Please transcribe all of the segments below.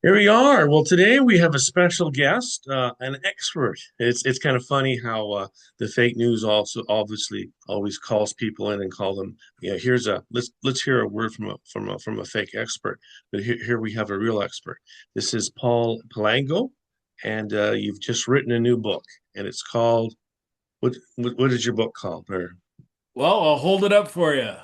Here we are. Well, today we have a special guest, an expert. It's kind of funny how the fake news also obviously always calls people in and call them. Yeah, here's a let's hear a word from a fake expert. But here we have a real expert. This is Paul Palango, and you've just written a new book, and it's called what is your book called? Or Well, I'll hold it up for you.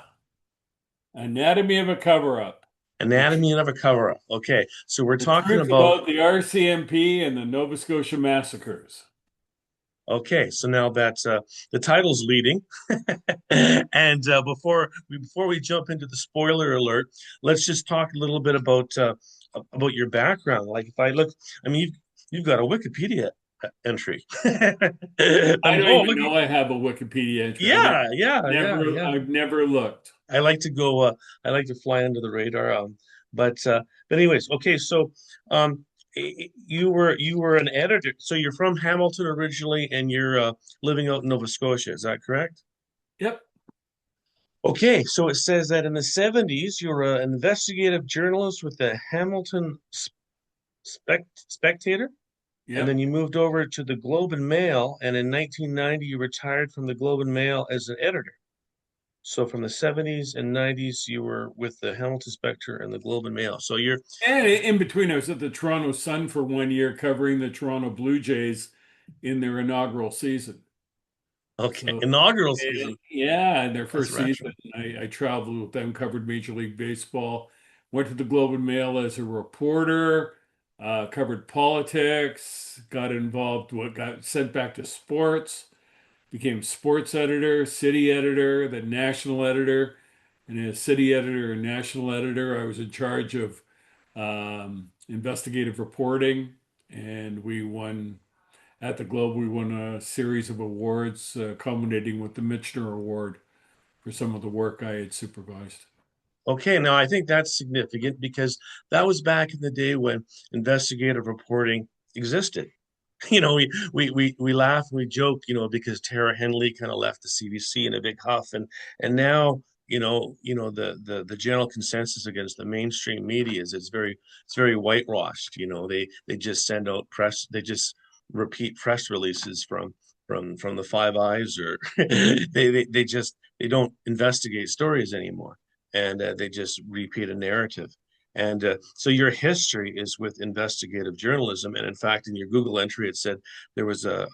Anatomy of a cover-up. The, tr Anatomy of a Cover-Up. Okay, so we're the talking truth about. about the RCMP and the Nova Scotia massacres. Okay, so now that the title's leading, and before we jump into the spoiler alert, let's just talk a little bit about your background. Like if I look, I mean, you've got a Wikipedia entry. I I mean, don't oh even look, know I have a Wikipedia entry. yeah, yeah, yeah, yeah. I've never looked. I like to go. I like to fly under the radar. But anyways, okay. So, you were an editor. So you're from Hamilton originally, and you're living out in Nova Scotia. Is that correct? Yep, Okay. So it says that in the '70s, you were an investigative journalist with the Hamilton Spectator, and then yep. you moved over to the Globe and Mail, and in 1990 you retired from the Globe and Mail as an editor. So from the '70s and '90s, you were with the Hamilton Spectre and the Globe and Mail. So you're And in between, I was at the Toronto Sun for 1 year covering the Toronto Blue Jays in their inaugural season. okay. So, Inaugural season. yeah, in their That's first retro. season, I traveled with them, covered Major League Baseball, went to the Globe and Mail as a reporter, covered politics, got involved, what got sent back to sports, became sports editor, city editor, then national editor. And as city editor and national editor, I was in charge of investigative reporting, and we won at the Globe, we won a series of awards, culminating with the Michener Award for some of the work I had supervised. Okay, now I think that's significant because that was back in the day when investigative reporting existed. You know, we laugh and we joke, because Tara Henley kind of left the CBC in a big huff, and now the general consensus against the mainstream media is it's very whitewashed. They just send out press, they just repeat press releases from the Five Eyes, or they don't investigate stories anymore, and they just repeat a narrative. And so your history is with investigative journalism. And in fact, in your Google entry, it said there was a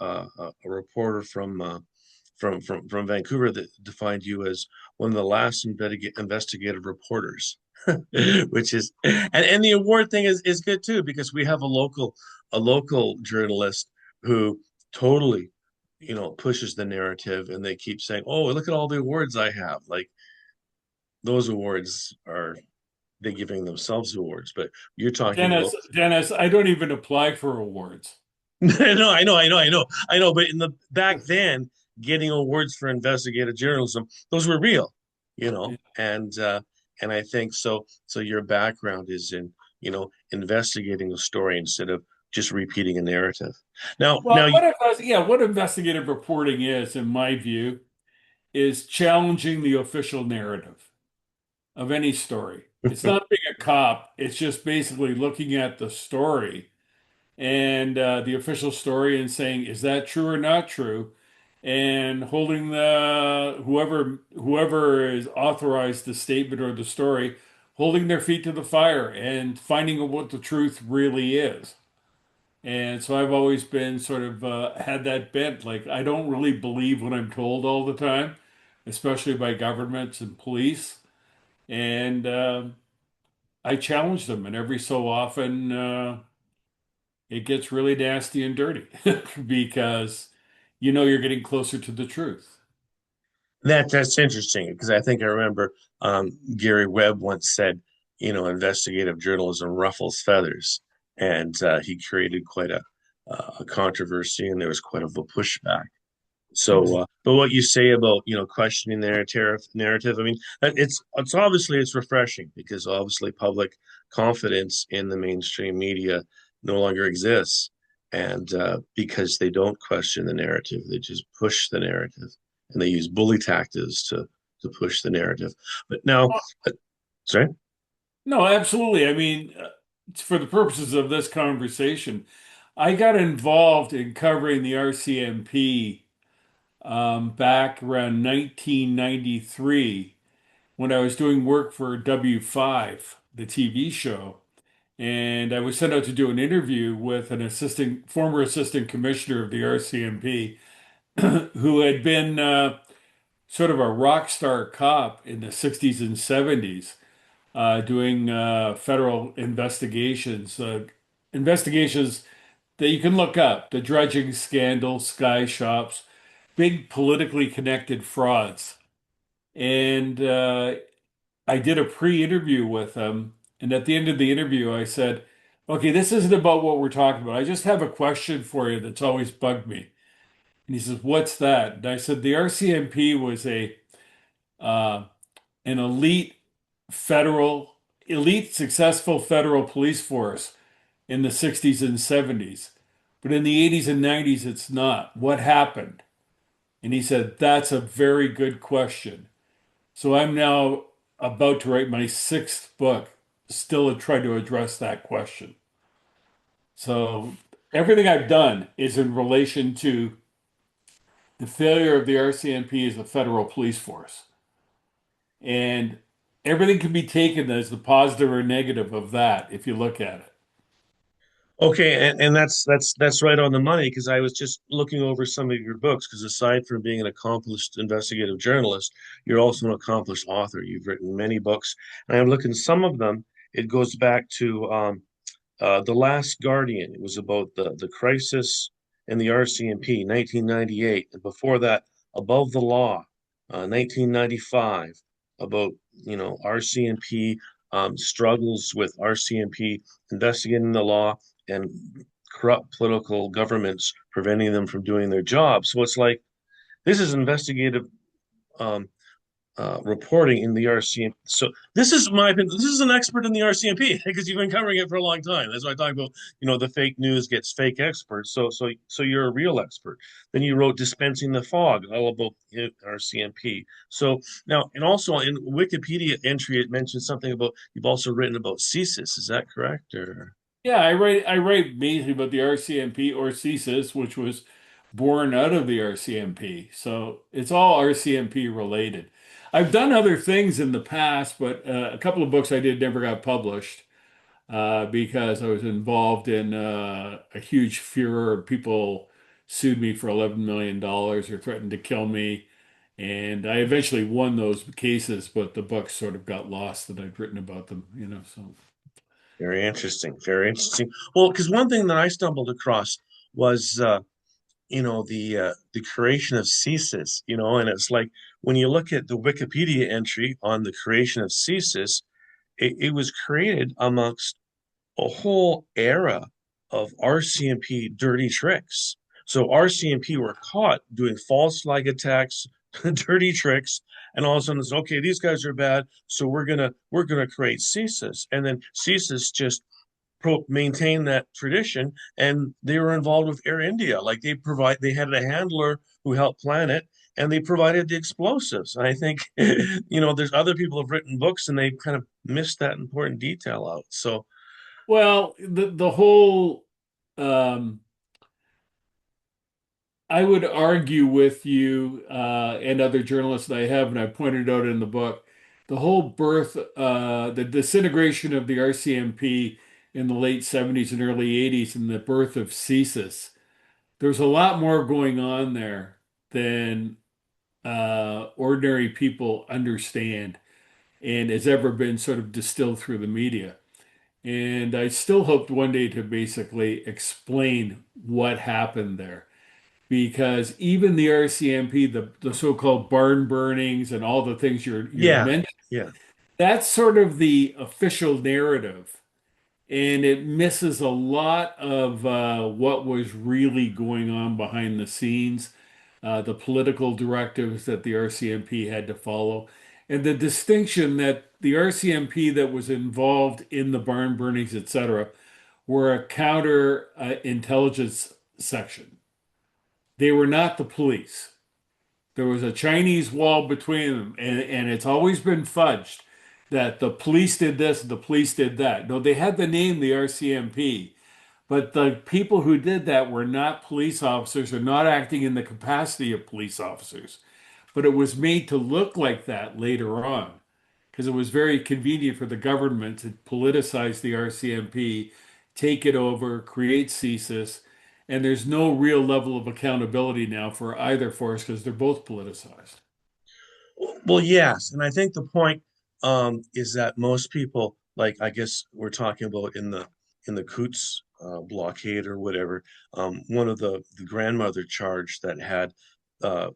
reporter from Vancouver that defined you as one of the last investigative reporters, which is and the award thing is good too, because we have a local journalist who totally pushes the narrative, and they keep saying, oh, look at all the awards I have. Like, those awards are they giving themselves awards, but you're talking about. Dennis, I don't even apply for awards. No, I know, but in the back then, getting awards for investigative journalism, those were real, Yeah. and I think so. So your background is in investigating a story instead of just repeating a narrative. Now, Well, what investigative reporting is, in my view, is challenging the official narrative of any story. It's not being a cop. It's just basically looking at the story and the official story and saying, is that true or not true? And holding the whoever is authorized the statement or the story, holding their feet to the fire and finding out what the truth really is. And so I've always been sort of had that bent. Like I don't really believe what I'm told all the time, especially by governments and police. And I challenge them, and every so often it gets really nasty and dirty because you're getting closer to the truth. that's interesting, because I think I remember Gary Webb once said, investigative journalism ruffles feathers, and he created quite a controversy, and there was quite of a pushback. So, but what you say about questioning the narrative, I mean, it's obviously it's refreshing, because obviously public confidence in the mainstream media no longer exists, and because they don't question the narrative, they just push the narrative, and they use bully tactics to push the narrative. But now, sorry. No, absolutely. I mean, for the purposes of this conversation, I got involved in covering the RCMP back around 1993 when I was doing work for W5, the TV show. And I was sent out to do an interview with an former assistant commissioner of the RCMP, who had been sort of a rock star cop in the 60s and 70s, doing federal investigations that you can look up, the dredging scandal, sky shops, big politically connected frauds. And I did a pre-interview with him. And at the end of the interview, I said, okay, this isn't about what we're talking about. I just have a question for you that's always bugged me. And he says, what's that? And I said, the RCMP was uh, an elite successful federal police force in the 60s and 70s. But in the 80s and 90s, it's not. What happened? And he said, that's a very good question. So I'm now about to write my sixth book, still to try to address that question. So everything I've done is in relation to the failure of the RCMP as a federal police force. And everything can be taken as the positive or negative of that if you look at it. Okay, and that's right on the money because I was just looking over some of your books because aside from being an accomplished investigative journalist, you're also an accomplished author. You've written many books, and I'm looking some of them. It goes back to The Last Guardian. It was about the crisis in the RCMP, 1998, and before that, Above the Law, 1995, about RCMP struggles with RCMP investigating the law and corrupt political governments preventing them from doing their job. So it's like this is investigative um, reporting in the RCMP. So this is my opinion. This is an expert in the RCMP because you've been covering it for a long time. That's why I talk about, the fake news gets fake experts. So you're a real expert. Then you wrote Dispensing the Fog, all about RCMP. So now, and also in Wikipedia entry, it mentions something about you've also written about CSIS. Is that correct? Or Yeah, I write mainly about the RCMP or CSIS, which was born out of the RCMP. So it's all RCMP related. I've done other things in the past, but a couple of books I did never got published because I was involved in a huge furor. People sued me for $11 million or threatened to kill me. And I eventually won those cases, but the books sort of got lost that I'd written about them. So. very interesting. Very interesting. Well, because one thing that I stumbled across was the creation of CSIS, and it's like when you look at the Wikipedia entry on the creation of CSIS, it was created amongst a whole era of RCMP dirty tricks. So RCMP were caught doing false flag attacks, dirty tricks, and all of a sudden it's okay, these guys are bad, so we're gonna create CSIS. And then CSIS just maintain that tradition, and they were involved with Air India. Like they had a handler who helped plan it, and they provided the explosives. And I think there's other people have written books and they kind of missed that important detail out. So Well, the whole um, I would argue with you and other journalists that I have, and I pointed out in the book, the whole the disintegration of the RCMP in the late 70s and early 80s, and the birth of CSIS. There's a lot more going on there than ordinary people understand, and has ever been sort of distilled through the media. And I still hoped one day to basically explain what happened there. Because even the RCMP, the so-called barn burnings and all the things you're yeah, mentioning, yeah. that's sort of the official narrative. And it misses a lot of what was really going on behind the scenes, the political directives that the RCMP had to follow, and the distinction that the RCMP that was involved in the barn burnings, etc., were a counter intelligence section. They were not the police. There was a Chinese wall between them, and it's always been fudged. that the police did this, the police did that. No, they had the name the RCMP, but the people who did that were not police officers or not acting in the capacity of police officers. But it was made to look like that later on because it was very convenient for the government to politicize the RCMP, take it over, create CSIS, and there's no real level of accountability now for either force because they're both politicized. Well, yes, and I think the point is that most people, like I guess we're talking about in the Coots blockade or whatever, one of the grandmother charged that had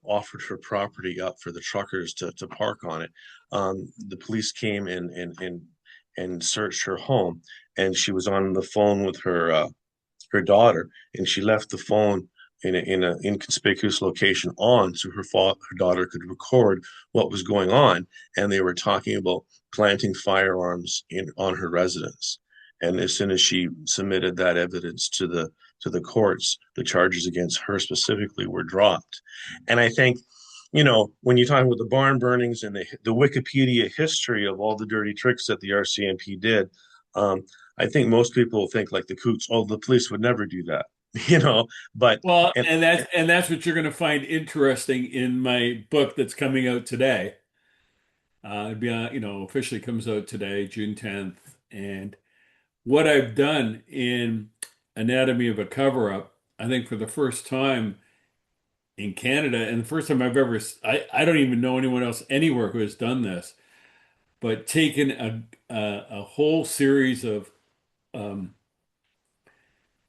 offered her property up for the truckers to park on it. The police came and searched her home, and she was on the phone with her daughter, and she left the phone in an inconspicuous location on, so her daughter could record what was going on, and they were talking about planting firearms in on her residence. And as soon as she submitted that evidence to the courts, the charges against her specifically were dropped. And I think, when you talk about the barn burnings and the Wikipedia history of all the dirty tricks that the RCMP did, um, I think most people think like the Coots, oh, the police would never do that, you know. But Well, and and that's what you're going to find interesting in my book that's coming out today. Officially comes out today, June 10th. And what I've done in Anatomy of a Cover-Up, I think for the first time in Canada, and the first time I've ever, I don't even know anyone else anywhere who has done this, but taken a whole series of um,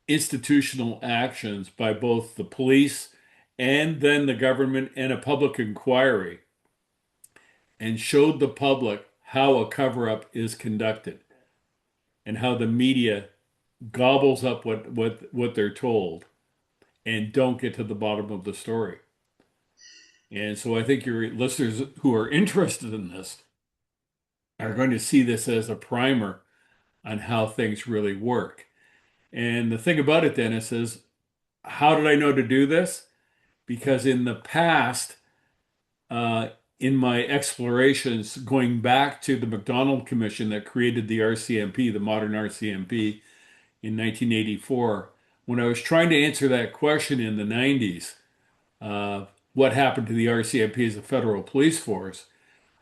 institutional actions by both the police and then the government and a public inquiry and showed the public how a cover-up is conducted and how the media gobbles up what they're told and don't get to the bottom of the story. And so I think your listeners who are interested in this are going to see this as a primer on how things really work. And the thing about it, Dennis, is how did I know to do this? Because in the past, uh, in my explorations, going back to the McDonald Commission that created the RCMP, the modern RCMP, in 1984, when I was trying to answer that question in the 90s, what happened to the RCMP as a federal police force,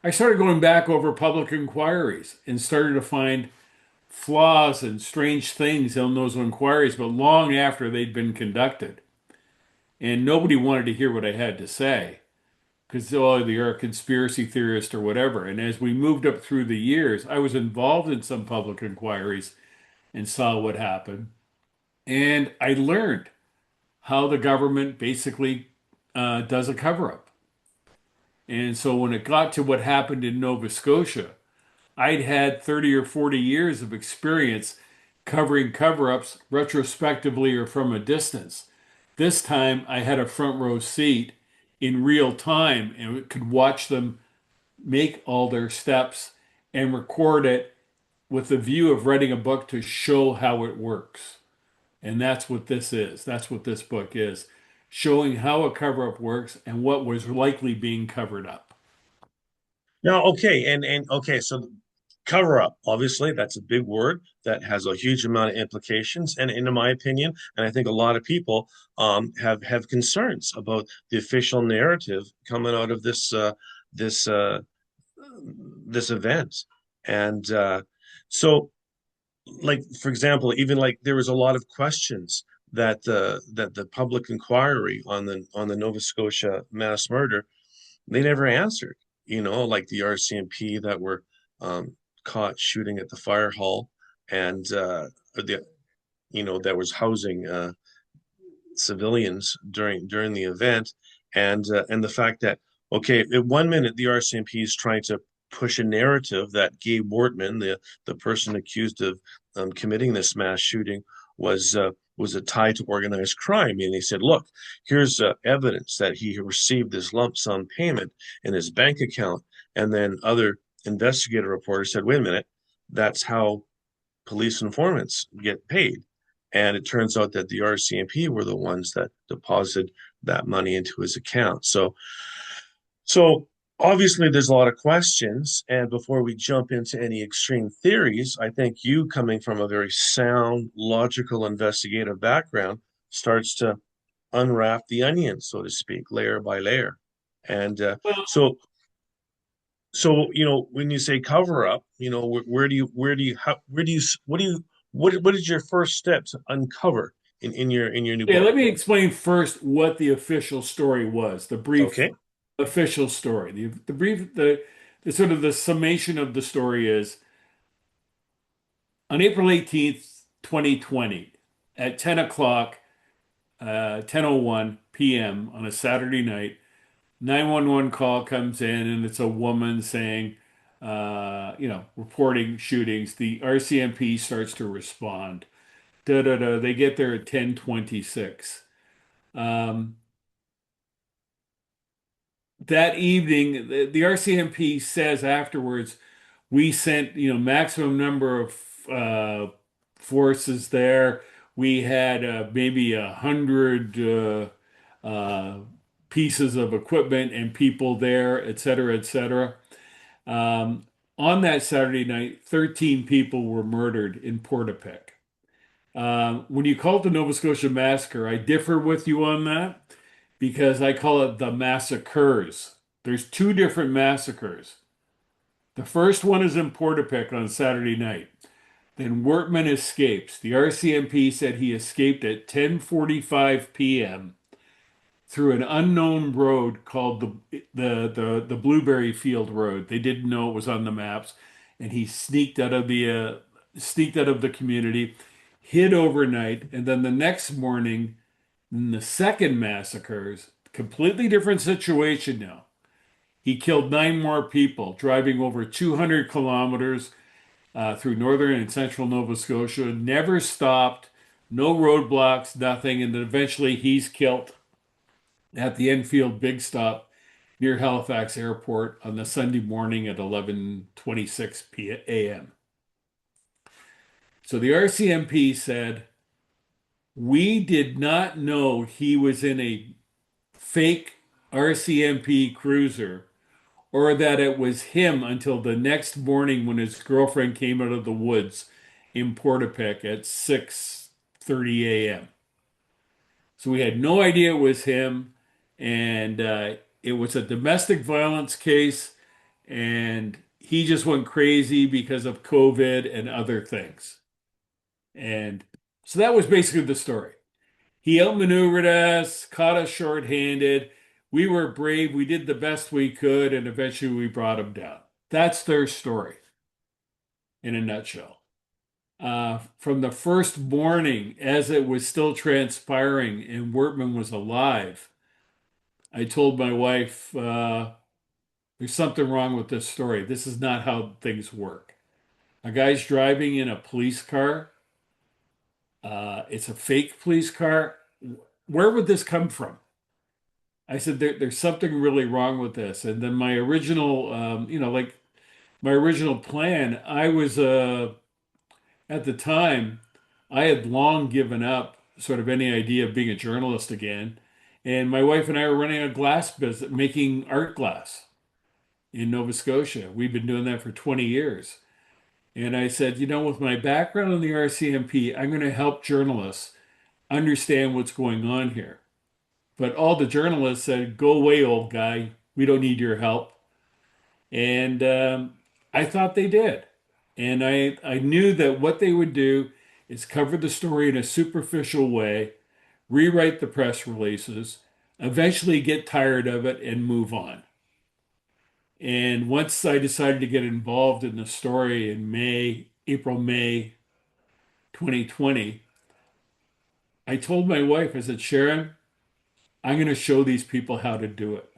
I started going back over public inquiries and started to find flaws and strange things in those inquiries, but long after they'd been conducted. And nobody wanted to hear what I had to say because, oh, you're a conspiracy theorist or whatever. And as we moved up through the years, I was involved in some public inquiries and saw what happened. And I learned how the government basically does a cover up. And so when it got to what happened in Nova Scotia, I'd had 30 or 40 years of experience covering cover ups retrospectively or from a distance. This time I had a front row seat in real time and could watch them make all their steps and record it with the view of writing a book to show how it works. And that's what this is. That's what this book is, showing how a cover up works and what was likely being covered up. now, okay, and okay, so cover up, obviously, that's a big word that has a huge amount of implications, and in my opinion, and I think a lot of people have concerns about the official narrative coming out of this this event, and so like for example, even like there was a lot of questions that the public inquiry on the Nova Scotia mass murder they never answered. Like the RCMP that were caught shooting at the fire hall and the that was housing civilians during the event, and the fact that okay, at one minute the RCMP is trying to push a narrative that Gabe Wortman, the person accused of committing this mass shooting, was a tie to organized crime, and he said, "Look, here's evidence that he received this lump sum payment in his bank account." And then other investigative reporters said, "Wait a minute, that's how police informants get paid." And it turns out that the RCMP were the ones that deposited that money into his account. So Obviously, there's a lot of questions, and before we jump into any extreme theories, I think you, coming from a very sound, logical, investigative background, starts to unwrap the onion, so to speak, layer by layer. And Well, so, when you say cover up, where do you, what is your first step to uncover in your new yeah, book? let me explain first what the official story was, the brief Okay. official story. The sort of the summation of the story is on April 18th, 2020, at 10 o'clock, 10:01 p.m. on a Saturday night, 911 call comes in and it's a woman saying, reporting shootings. The RCMP starts to respond. Da da da. They get there at 10:26. Um, that evening, the RCMP says afterwards, we sent, maximum number of forces there. We had maybe 100 uh, pieces of equipment and people there, et cetera, et cetera. Um, on that Saturday night, 13 people were murdered in Portapic. When you call it the Nova Scotia massacre, I differ with you on that because I call it the massacres. There's two different massacres. The first one is in Portapic on Saturday night. Then Wortman escapes. The RCMP said he escaped at 10:45 p.m. through an unknown road called the Blueberry Field Road. They didn't know it was on the maps, and he sneaked out of the community, hid overnight, and then the next morning, in the second massacres, completely different situation now. He killed nine more people, driving over 200 kilometers through northern and central Nova Scotia, never stopped, no roadblocks, nothing, and then eventually he's killed at the Enfield Big Stop near Halifax Airport on the Sunday morning at 11:26 a.m. So the RCMP said, we did not know he was in a fake RCMP cruiser or that it was him until the next morning when his girlfriend came out of the woods in Portapic at 6:30 a.m. So we had no idea it was him, and it was a domestic violence case, and he just went crazy because of COVID and other things. And so that was basically the story. He outmaneuvered us, caught us short-handed. We were brave. We did the best we could, and eventually we brought him down. That's their story in a nutshell. From the first morning, as it was still transpiring and Wortman was alive, I told my wife, there's something wrong with this story. This is not how things work. A guy's driving in a police car. It's a fake police car. Where would this come from? I said, there's something really wrong with this. And then my original, like my original plan, at the time, I had long given up sort of any idea of being a journalist again. And my wife and I were running a glass business, making art glass in Nova Scotia. We've been doing that for 20 years. And I said, with my background in the RCMP, I'm going to help journalists understand what's going on here. But all the journalists said, go away, old guy. We don't need your help. And I thought they did. And I knew that what they would do is cover the story in a superficial way, rewrite the press releases, eventually get tired of it and move on. And once I decided to get involved in the story in May 2020, I told my wife, I said, Sharon, I'm going to show these people how to do it.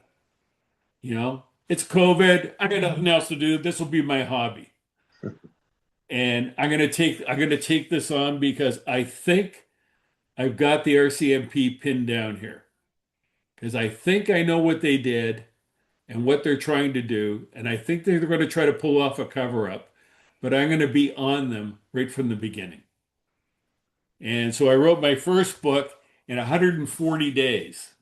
It's COVID. I got nothing else to do. This will be my hobby. And I'm going to take this on because I think I've got the RCMP pinned down here. Because I think I know what they did and what they're trying to do. And I think they're going to try to pull off a cover up, but I'm going to be on them right from the beginning. And so I wrote my first book in 140 days.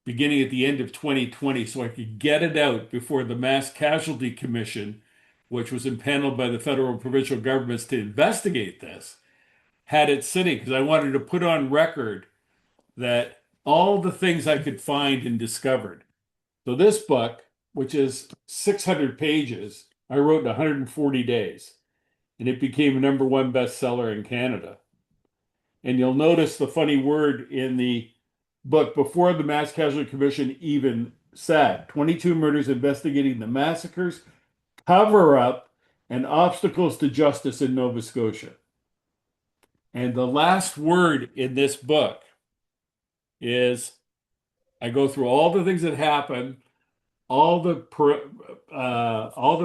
beginning at the end of 2020 so I could get it out before the Mass Casualty Commission, which was impaneled by the federal and provincial governments to investigate this, had it sitting because I wanted to put on record that all the things I could find and discovered. So this book, which is 600 pages, I wrote in 140 days, and it became a number one bestseller in Canada. And you'll notice the funny word in the book before the Mass Casualty Commission even said 22 murders investigating the massacres, cover up, and obstacles to justice in Nova Scotia. And the last word in this book is I go through all the things that happened, all the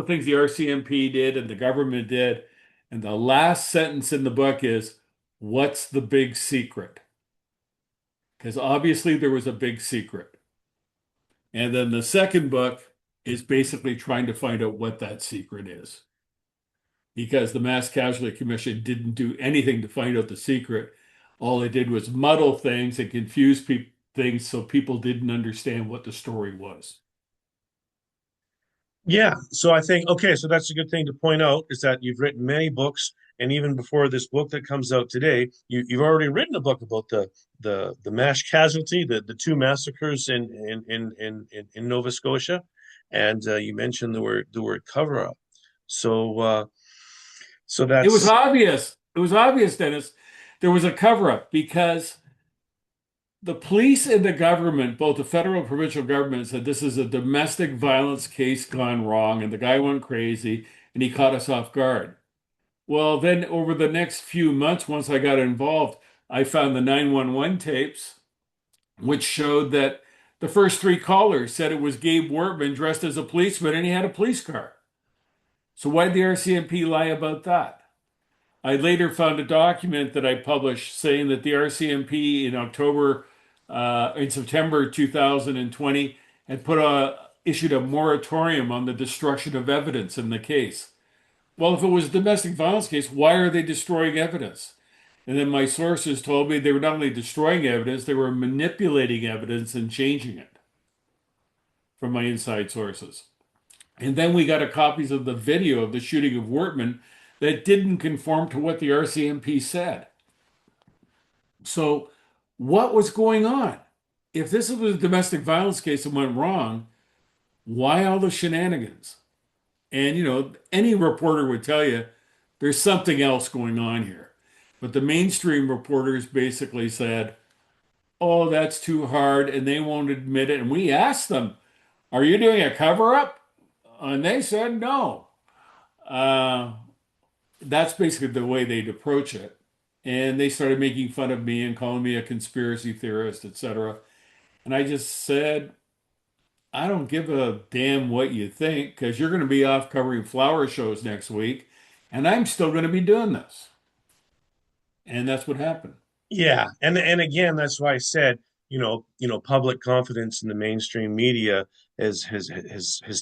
things the RCMP did and the government did, and the last sentence in the book is, "What's the big secret?" Because obviously there was a big secret. And then the second book is basically trying to find out what that secret is. Because the Mass Casualty Commission didn't do anything to find out the secret. All they did was muddle things and confuse things so people didn't understand what the story was. Yeah, so I think okay, so that's a good thing to point out is that you've written many books, and even before this book that comes out today, you've already written a book about the mass casualty, the two massacres in Nova Scotia, and you mentioned the word cover up. So so It was that's obvious. It was obvious, Dennis. There was a cover up because the police and the government, both the federal and provincial government, said this is a domestic violence case gone wrong, and the guy went crazy and he caught us off guard. Well, then over the next few months, once I got involved, I found the 911 tapes, which showed that the first three callers said it was Gabe Wortman dressed as a policeman and he had a police car. So why did the RCMP lie about that? I later found a document that I published saying that the RCMP in September 2020 had issued a moratorium on the destruction of evidence in the case. Well, if it was a domestic violence case, why are they destroying evidence? And then my sources told me they were not only destroying evidence, they were manipulating evidence and changing it from my inside sources. And then we got copies of the video of the shooting of Wortman that didn't conform to what the RCMP said. So, what was going on? If this was a domestic violence case and went wrong, why all the shenanigans? And, any reporter would tell you there's something else going on here. But the mainstream reporters basically said, oh, that's too hard, and they won't admit it. And we asked them, are you doing a cover up? And they said no. Uh, that's basically the way they'd approach it. And they started making fun of me and calling me a conspiracy theorist, etc. And I just said, I don't give a damn what you think because you're going to be off covering flower shows next week, and I'm still going to be doing this. And that's what happened. yeah, and again, that's why I said, public confidence in the mainstream media has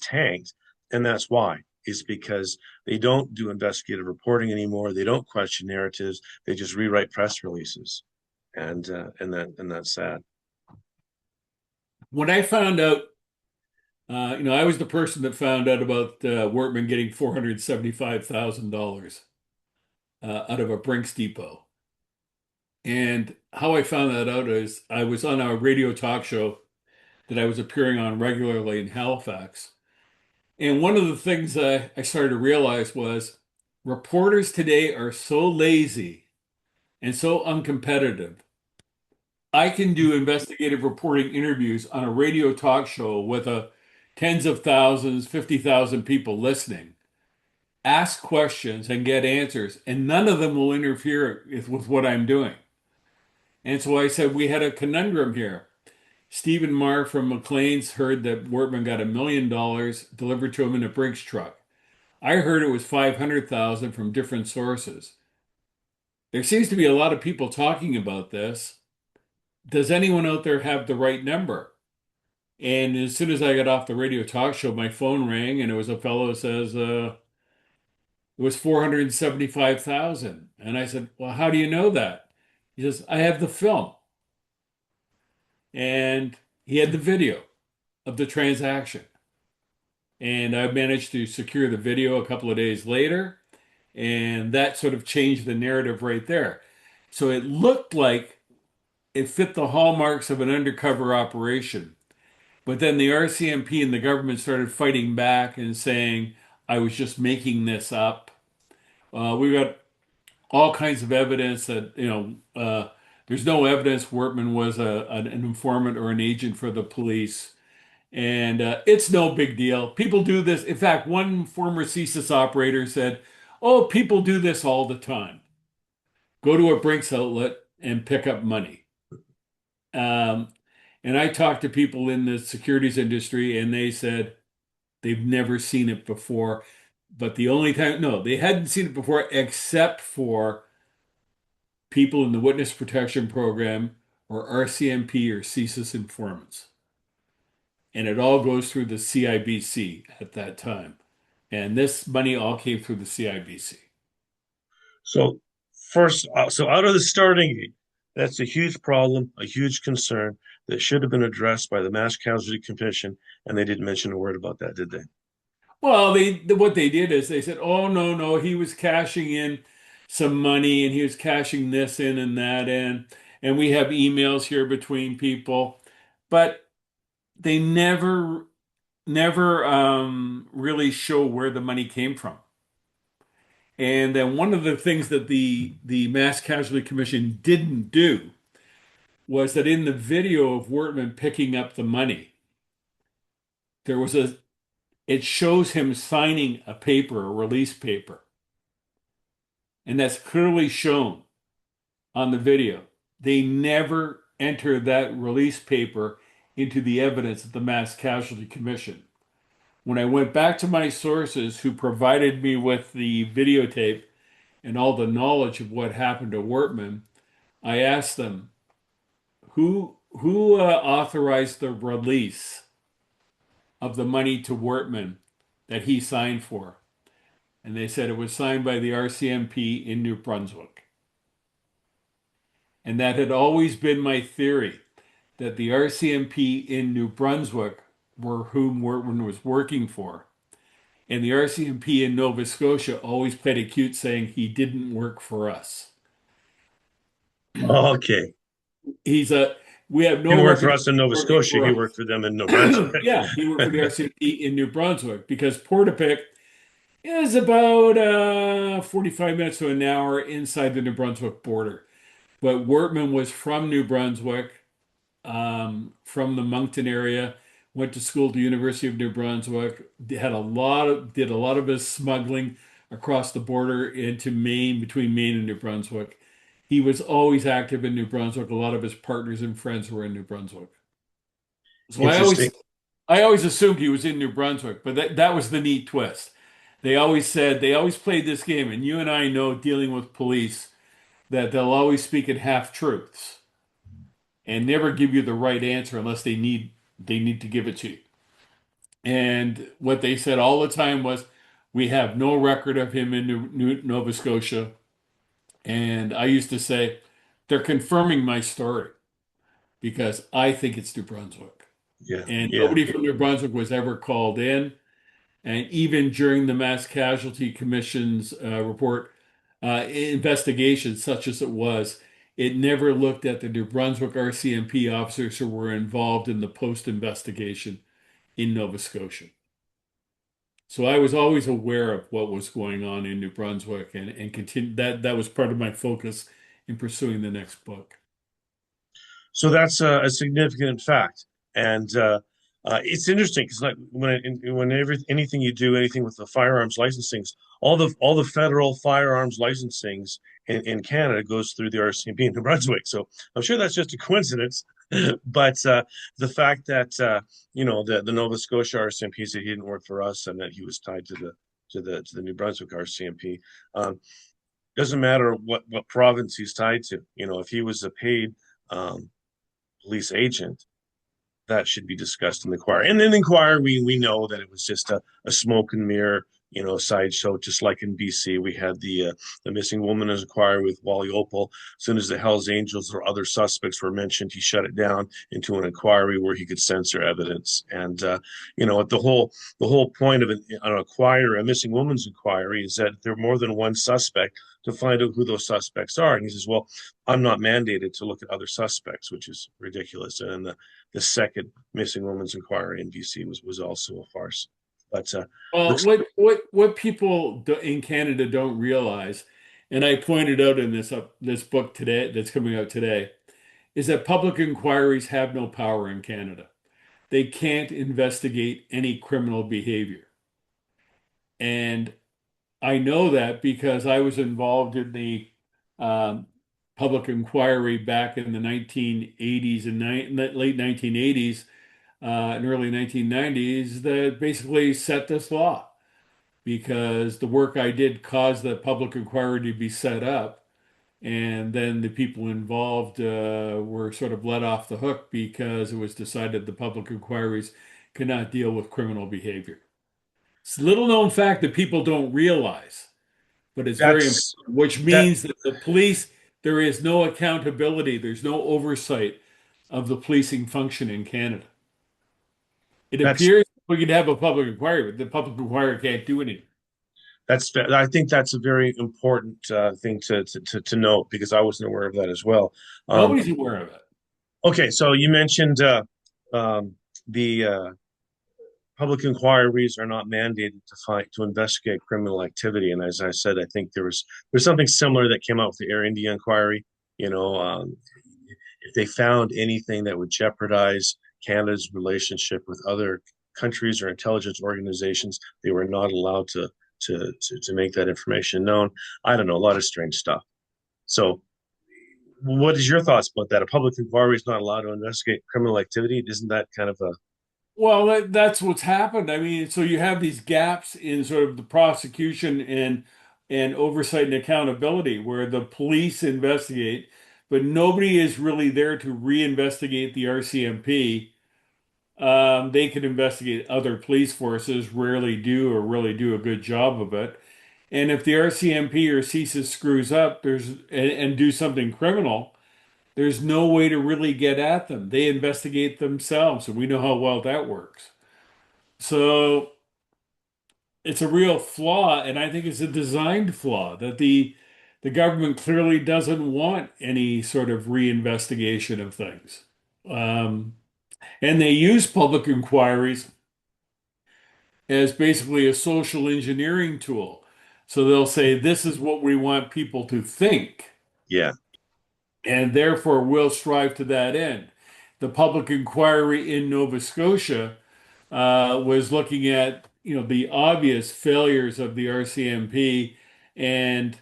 tanked, and that's why is because they don't do investigative reporting anymore. They don't question narratives. They just rewrite press releases, and that's sad. When I found out, I was the person that found out about Wortman getting $475,000 out of a Brinks depot. And how I found that out is I was on a radio talk show that I was appearing on regularly in Halifax. And one of the things I started to realize was reporters today are so lazy and so uncompetitive. I can do investigative reporting interviews on a radio talk show with tens of thousands, 50,000 people listening, ask questions and get answers, and none of them will interfere with what I'm doing. And so I said, we had a conundrum here. Stephen Marr from McLean's heard that Wortman got $1 million delivered to him in a Brinks truck. I heard it was 500,000 from different sources. There seems to be a lot of people talking about this. Does anyone out there have the right number? And as soon as I got off the radio talk show, my phone rang and it was a fellow who says, it was 475,000. And I said, well, how do you know that? He says, I have the film. And He had the video of the transaction. And I managed to secure the video a couple of days later. And that sort of changed the narrative right there. So it looked like it fit the hallmarks of an undercover operation. But then the RCMP and the government started fighting back and saying, I was just making this up. We got all kinds of evidence that, there's no evidence Wortman was an informant or an agent for the police. And it's no big deal. People do this. In fact, one former CSIS operator said, oh, people do this all the time. Go to a Brinks outlet and pick up money. Um, and I talked to people in the securities industry, and they said they've never seen it before. But the only time, no, they hadn't seen it before except for people in the witness protection program or RCMP or CSIS informants. And it all goes through the CIBC at that time. And this money all came through the CIBC. So first, so out of the starting gate, that's a huge problem, a huge concern that should have been addressed by the Mass Casualty Commission, and they didn't mention a word about that, did they? Well, what they did is they said, "Oh no, no, he was cashing in some money and he was cashing this in and that in, and we have emails here between people," but they never really show where the money came from. And then one of the things that the Mass Casualty Commission didn't do was that in the video of Wortman picking up the money, there was a it shows him signing a paper, a release paper. And that's clearly shown on the video. They never enter that release paper into the evidence at the Mass Casualty Commission. When I went back to my sources who provided me with the videotape and all the knowledge of what happened to Wortman, I asked them, who authorized the release of the money to Wortman that he signed for? And they said it was signed by the RCMP in New Brunswick. And that had always been my theory, that the RCMP in New Brunswick were whom Wortman was working for. And the RCMP in Nova Scotia always played it cute saying he didn't work for us. Okay. He's a We have He no didn't work for record of us in Nova working Scotia. for He us. worked for them in New Brunswick. Yeah, he worked for the RCMP in New Brunswick because Portapic is about 45 minutes to an hour inside the New Brunswick border. But Wortman was from New Brunswick, from the Moncton area, went to school at the University of New Brunswick, did a lot of his smuggling across the border into Maine, between Maine and New Brunswick. He was always active in New Brunswick. A lot of his partners and friends were in New Brunswick. So Interesting. I always assumed he was in New Brunswick, but that was the neat twist. They always played this game, and you and I know dealing with police that they'll always speak in half truths and never give you the right answer unless they need to give it to you. And what they said all the time was, we have no record of him in Nova Scotia. And I used to say, they're confirming my story because I think it's New Brunswick. Yeah, And yeah. nobody from New Brunswick was ever called in. And even during the Mass Casualty Commission's report, investigation, such as it was, it never looked at the New Brunswick RCMP officers who were involved in the post investigation in Nova Scotia. So I was always aware of what was going on in New Brunswick and continue that was part of my focus in pursuing the next book. So that's a significant fact, and it's interesting because like anything you do, anything with the firearms licensings, all the federal firearms licensings in Canada goes through the RCMP in New Brunswick. So I'm sure that's just a coincidence, but the fact that the Nova Scotia RCMP said he didn't work for us and that he was tied to the New Brunswick RCMP. Doesn't matter what province he's tied to. If he was a paid police agent, that should be discussed in the choir. And in the choir, we know that it was just a smoke and mirror, sideshow. Just like in BC, we had the missing woman inquiry with Wally Opal. As soon as the Hells Angels or other suspects were mentioned, he shut it down into an inquiry where he could censor evidence. And the whole point of a missing woman's inquiry, is that there are more than one suspect to find out who those suspects are. And he says, well, I'm not mandated to look at other suspects, which is ridiculous. And the second missing woman's inquiry in BC was also a farce. But Well, looks what people in Canada don't realize, and I pointed out in this book today that's coming out today, is that public inquiries have no power in Canada. They can't investigate any criminal behavior. And I know that because I was involved in the um, public inquiry back in the 1980s and late 1980s and early 1990s that basically set this law, because the work I did caused the public inquiry to be set up. And then the people involved were sort of let off the hook because it was decided the public inquiries cannot deal with criminal behavior. It's a little known fact that people don't realize, but it's very important, that's which that means that the police, there is no accountability, there's no oversight of the policing function in Canada. It that's appears we could have a public inquiry, but the public inquiry can't do anything. I think that's a very important thing to note, because I wasn't aware of that as well. Um, Nobody's aware of it. okay, so you mentioned the public inquiries are not mandated to investigate criminal activity, and as I said, I think there's something similar that came out with the Air India inquiry. You know, if they found anything that would jeopardize Canada's relationship with other countries or intelligence organizations, they were not allowed to make that information known. I don't know, a lot of strange stuff. So, what is your thoughts about that? A public inquiry is not allowed to investigate criminal activity. Isn't that kind of a Well, that's what's happened. I mean, so you have these gaps in sort of the prosecution and oversight and accountability where the police investigate, but nobody is really there to reinvestigate the RCMP. They can investigate other police forces, rarely do or really do a good job of it. And if the RCMP or CSIS screws up, and do something criminal, there's no way to really get at them. They investigate themselves, and we know how well that works. So it's a real flaw, and I think it's a designed flaw that the government clearly doesn't want any sort of reinvestigation of things. Um, and they use public inquiries as basically a social engineering tool. So they'll say, this is what we want people to think, yeah? and therefore we'll strive to that end. The public inquiry in Nova Scotia was looking at, the obvious failures of the RCMP and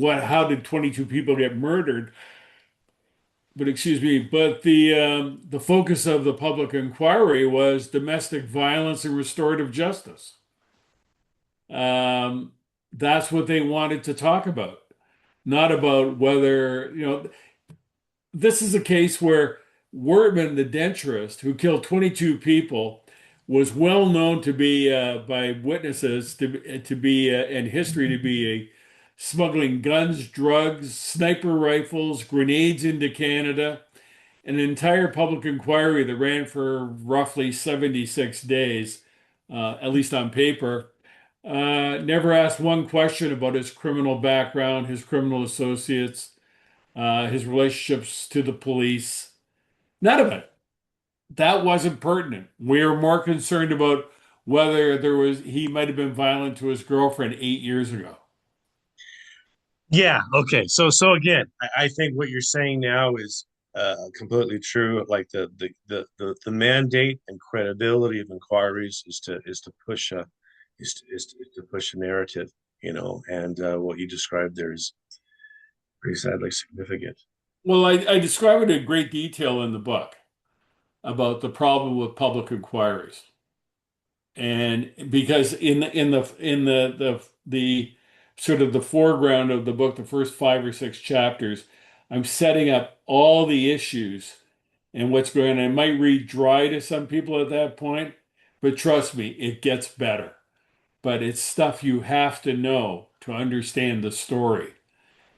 how did 22 people get murdered? But excuse me, but the focus of the public inquiry was domestic violence and restorative justice. Um, that's what they wanted to talk about, not about whether, this is a case where Wortman, the denturist, who killed 22 people, was well known to be by witnesses to be in history to be a smuggling guns, drugs, sniper rifles, grenades into Canada. An entire public inquiry that ran for roughly 76 days, at least on paper, never asked one question about his criminal background, his criminal associates, his relationships to the police. None of it. That wasn't pertinent. We were more concerned about whether he might have been violent to his girlfriend 8 years ago. Yeah. Okay. So again, I think what you're saying now is completely true. Like the mandate and credibility of inquiries is to push is to push a narrative, and what you described there is pretty sadly significant. Well, I describe it in great detail in the book about the problem with public inquiries. And because in the sort of the foreground of the book, the first 5 or 6 chapters, I'm setting up all the issues and what's going on. It might read dry to some people at that point, but trust me, it gets better. but it's stuff you have to know to understand the story.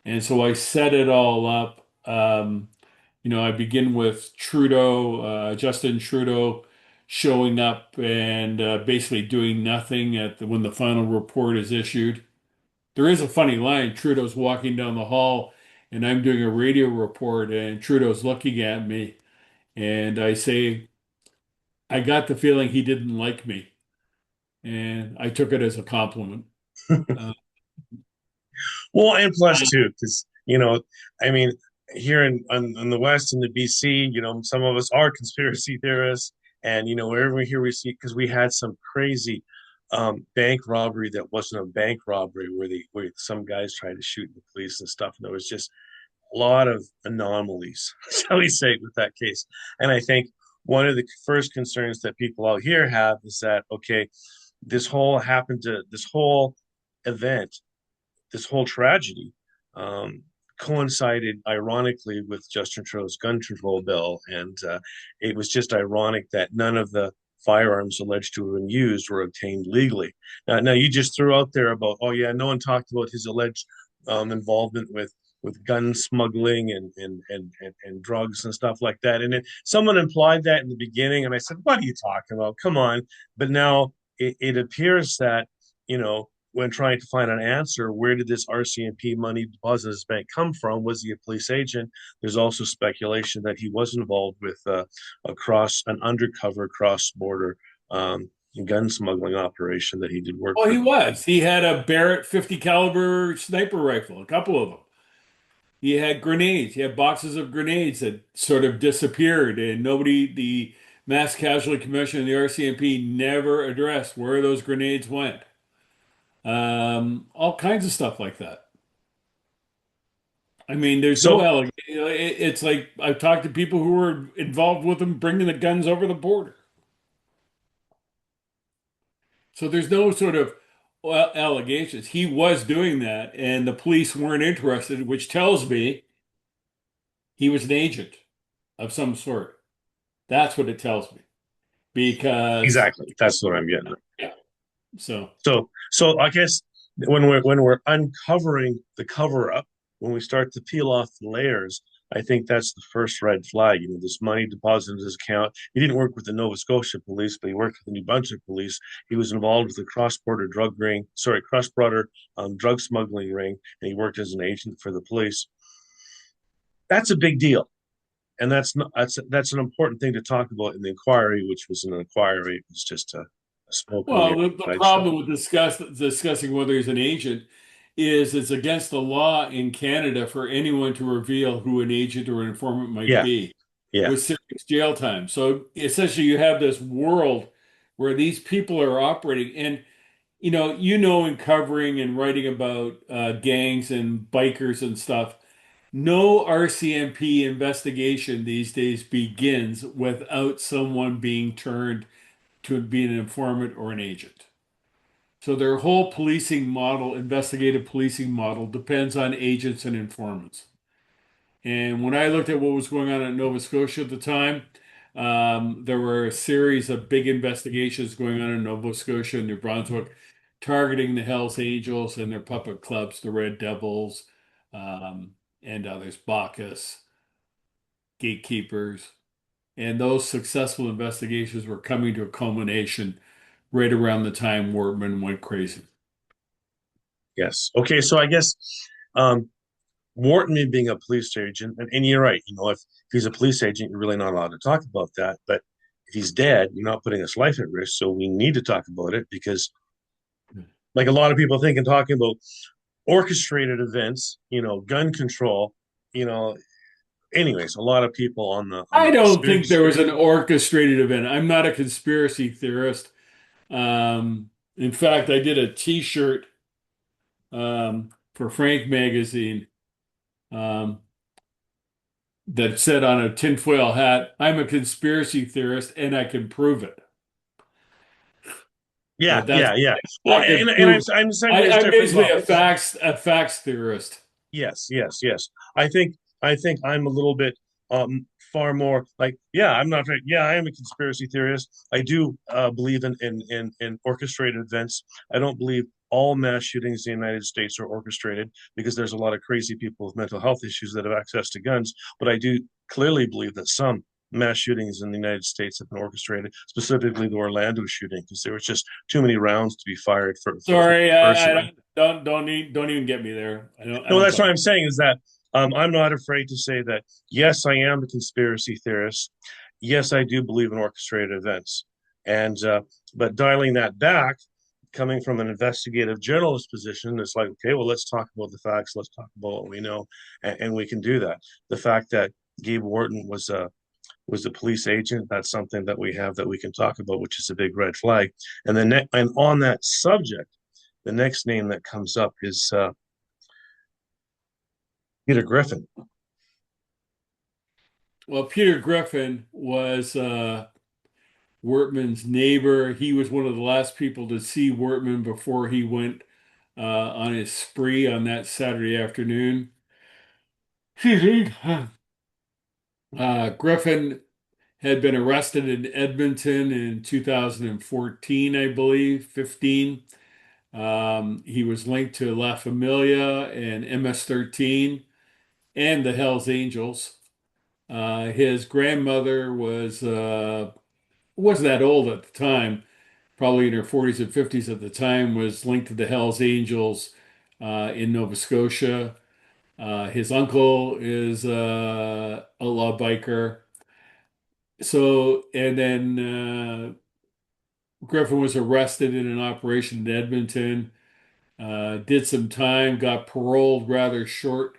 And so I set it all up. I begin with Justin Trudeau showing up and basically doing nothing when the final report is issued. There is a funny line. Trudeau's walking down the hall, and I'm doing a radio report, and Trudeau's looking at me, and I say, I got the feeling he didn't like me, and I took it as a compliment. Uh, Well, and plus too, because I mean, here in the West in the BC, some of us are conspiracy theorists, and wherever we hear we see because we had some crazy bank robbery that wasn't a bank robbery where some guys tried to shoot the police and stuff, and there was just a lot of anomalies, shall we say, with that case. And I think one of the first concerns that people out here have is that okay, this whole event, this whole tragedy coincided ironically with Justin Trudeau's gun control bill, and it was just ironic that none of the firearms alleged to have been used were obtained legally. Now you just threw out there about, oh yeah, no one talked about his alleged involvement with gun smuggling and drugs and stuff like that. And someone implied that in the beginning, and I said, "What are you talking about? Come on!" But now it appears that when trying to find an answer, where did this RCMP money deposited in his bank come from? Was he a police agent? There's also speculation that he was involved with an undercover cross-border gun smuggling operation that he did work well, for he the. was. He had a Barrett 50 caliber sniper rifle, a couple of them. He had grenades. He had boxes of grenades that sort of disappeared, and the Mass Casualty Commission and the RCMP never addressed where those grenades went. All kinds of stuff like that. I mean, there's no So allegation. It's like I've talked to people who were involved with them bringing the guns over the border. So there's no sort of allegations. He was doing that, and the police weren't interested, which tells me he was an agent of some sort. That's what it tells me. Because, exactly, that's what I'm getting at. yeah. So, So I guess when we're uncovering the cover up, when we start to peel off the layers, I think that's the first red flag. This money deposited in his account. He didn't work with the Nova Scotia police, but he worked with the New Brunswick police. He was involved with the cross-border drug smuggling ring, and he worked as an agent for the police. That's a big deal, and that's an important thing to talk about in the inquiry, which was an inquiry. It was just a smoke and well, mirror the sideshow. problem with discussing whether he's an agent is it's against the law in Canada for anyone to reveal who an agent or an informant might Yeah, be yeah. with serious jail time. So essentially, you have this world where these people are operating, and in covering and writing about gangs and bikers and stuff. No RCMP investigation these days begins without someone being turned to be an informant or an agent. So their whole policing model, investigative policing model, depends on agents and informants. And when I looked at what was going on in Nova Scotia at the time, there were a series of big investigations going on in Nova Scotia and New Brunswick, targeting the Hells Angels and their puppet clubs, the Red Devils, and others, Bacchus, gatekeepers. And those successful investigations were coming to a culmination right around the time Wortman went crazy. Yes. Okay. So I guess um, Wortman being a police agent, and you're right. If he's a police agent, you're really not allowed to talk about that. But if he's dead, you're not putting his life at risk. So we need to talk about it because, like a lot of people think, in talking about orchestrated events, gun control, you know. Anyways, a lot of people on I the don't think conspiracy. there was an orchestrated event. I'm not a conspiracy theorist. In fact, I did a T-shirt for Frank magazine um, that said on a tinfoil hat, "I'm a conspiracy theorist and I can prove it." Yeah, But that's yeah, yeah. Well, I can and prove. I'm in some ways I'm different as basically well. a facts theorist. Yes, yes, yes. I think I'm a little bit far more like, yeah, I'm not, yeah, I am a conspiracy theorist. I do believe in orchestrated events. I don't believe all mass shootings in the United States are orchestrated because there's a lot of crazy people with mental health issues that have access to guns. But I do clearly believe that some mass shootings in the United States have been orchestrated, specifically the Orlando shooting, because there was just too many rounds to be fired for Sorry, one person. I don't even get me there. I No, don't that's buy what it. I'm saying is that I'm not afraid to say that, yes, I am a conspiracy theorist. Yes, I do believe in orchestrated events. And, but dialing that back, coming from an investigative journalist position, it's like, okay, well, let's talk about the facts. Let's talk about what we know. And we can do that. The fact that Gabe Wortman was a police agent, that's something that we have that we can talk about, which is a big red flag. And on that subject, the next name that comes up is Peter Griffin. Well, Peter Griffin was Wortman's neighbor. He was one of the last people to see Wortman before he went on his spree on that Saturday afternoon. Excuse me. Griffin had been arrested in Edmonton in 2014, I believe, 15. He was linked to La Familia and MS-13 and the Hells Angels. His grandmother wasn't that old at the time, probably in her 40s and 50s at the time, was linked to the Hells Angels in Nova Scotia. His uncle is a law biker. So, and then Griffin was arrested in an operation in Edmonton, did some time, got paroled rather short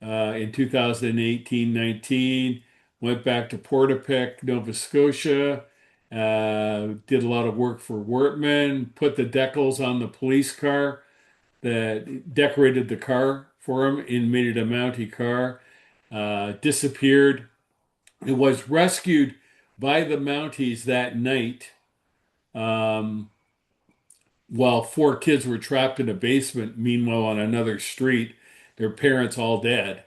in 2018-19, went back to Portapique, Nova Scotia, did a lot of work for Wortman, put the decals on the police car that decorated the car for him and made it a Mountie car, disappeared. It was rescued by the Mounties that night um, while four kids were trapped in a basement, meanwhile, on another street, their parents all dead.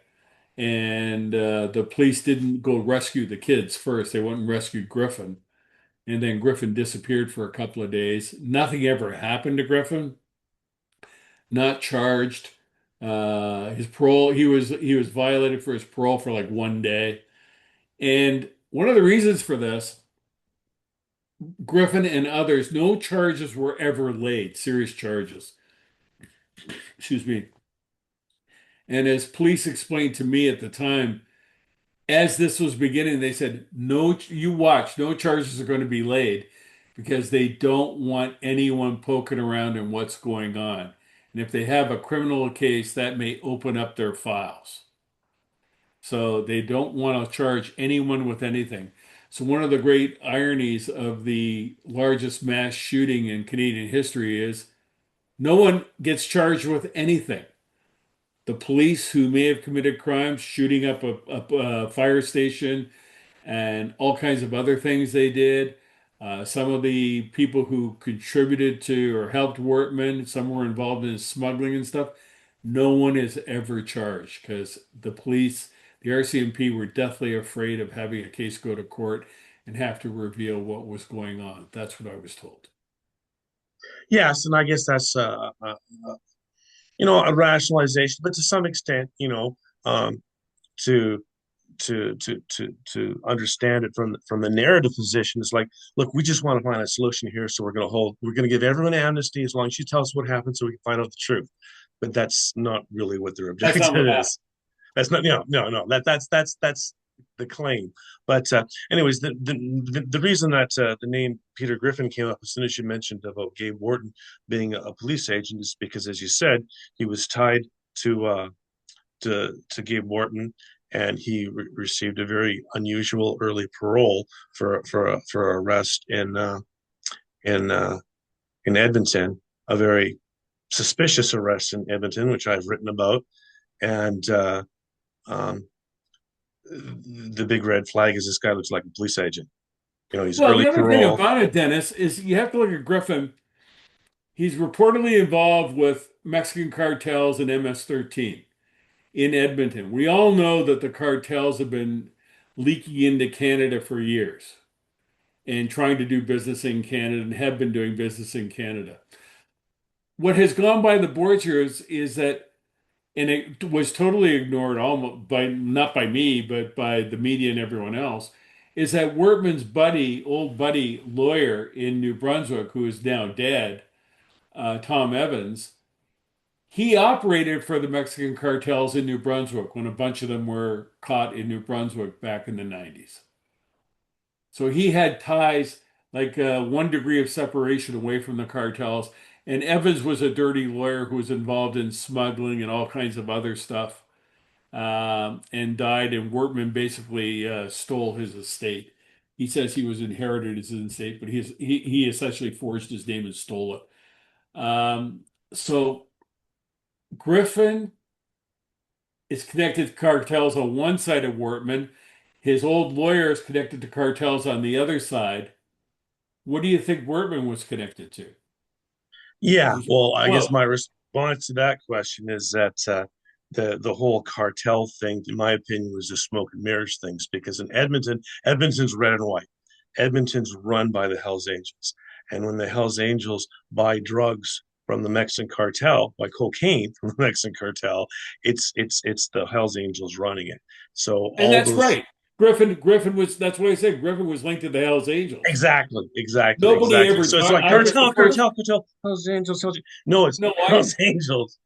And the police didn't go rescue the kids first. They went and rescued Griffin. And then Griffin disappeared for a couple of days. Nothing ever happened to Griffin, not charged. His parole, he was violated for his parole for like one day. And one of the reasons for this, Griffin and others, no charges were ever laid, serious charges. Excuse me. And as police explained to me at the time, as this was beginning, they said, no, you watch, no charges are going to be laid because they don't want anyone poking around in what's going on. And if they have a criminal case, that may open up their files. So they don't want to charge anyone with anything. So one of the great ironies of the largest mass shooting in Canadian history is no one gets charged with anything. The police who may have committed crimes, shooting up a fire station, and all kinds of other things they did. Some of the people who contributed to or helped Wortman, some were involved in smuggling and stuff. No one is ever charged because the police, the RCMP, were deathly afraid of having a case go to court and have to reveal what was going on. That's what I was told. Yes, and I guess that's a rationalization, but to some extent, to to understand it from the narrative position, it's like, look, we just want to find a solution here, so we're going to give everyone amnesty as long as you tell us what happened, so we can find out the truth. But that's not really what their That's objective not what happened. is. That's not, no. That's the claim. But anyways, the reason that the name Peter Griffin came up as soon as you mentioned about Gabe Wortman being a police agent is because, as you said, he was tied to to Gabe Wortman, and he received a very unusual early parole for arrest in in Edmonton, a very suspicious arrest in Edmonton, which I've written about, and um, the big red flag is this guy looks like a police agent. He's Well, early the other thing parole. about it, Dennis, is you have to look at Griffin. He's reportedly involved with Mexican cartels and MS-13 in Edmonton. We all know that the cartels have been leaking into Canada for years and trying to do business in Canada and have been doing business in Canada. What has gone by the boards here is that, and it was totally ignored almost by not by me, but by the media and everyone else, is that Wortman's buddy, old buddy lawyer in New Brunswick, who is now dead, Tom Evans, he operated for the Mexican cartels in New Brunswick when a bunch of them were caught in New Brunswick back in the 90s. So he had ties like 1 degree of separation away from the cartels. And Evans was a dirty lawyer who was involved in smuggling and all kinds of other stuff, and died. And Wortman basically stole his estate. He says he was inherited his estate, but he essentially forged his name and stole it. So Griffin is connected to cartels on one side of Wortman. His old lawyer is connected to cartels on the other side. What do you think Wortman was connected to? Yeah, He's well, I guess close. my response to that question is that the whole cartel thing, in my opinion, was just smoke and mirrors things. Because in Edmonton, Edmonton's red and white. Edmonton's run by the Hells Angels, and when the Hells Angels buy drugs from the Mexican cartel, buy cocaine from the Mexican cartel, it's the Hells Angels running it. So And all that's those right. Griffin was, that's what I said. Griffin was linked to the Hells Angels. Nobody exactly. ever So it's thought, like I was the first, Hells Angels, Hells. No, it's no, Hells Angels.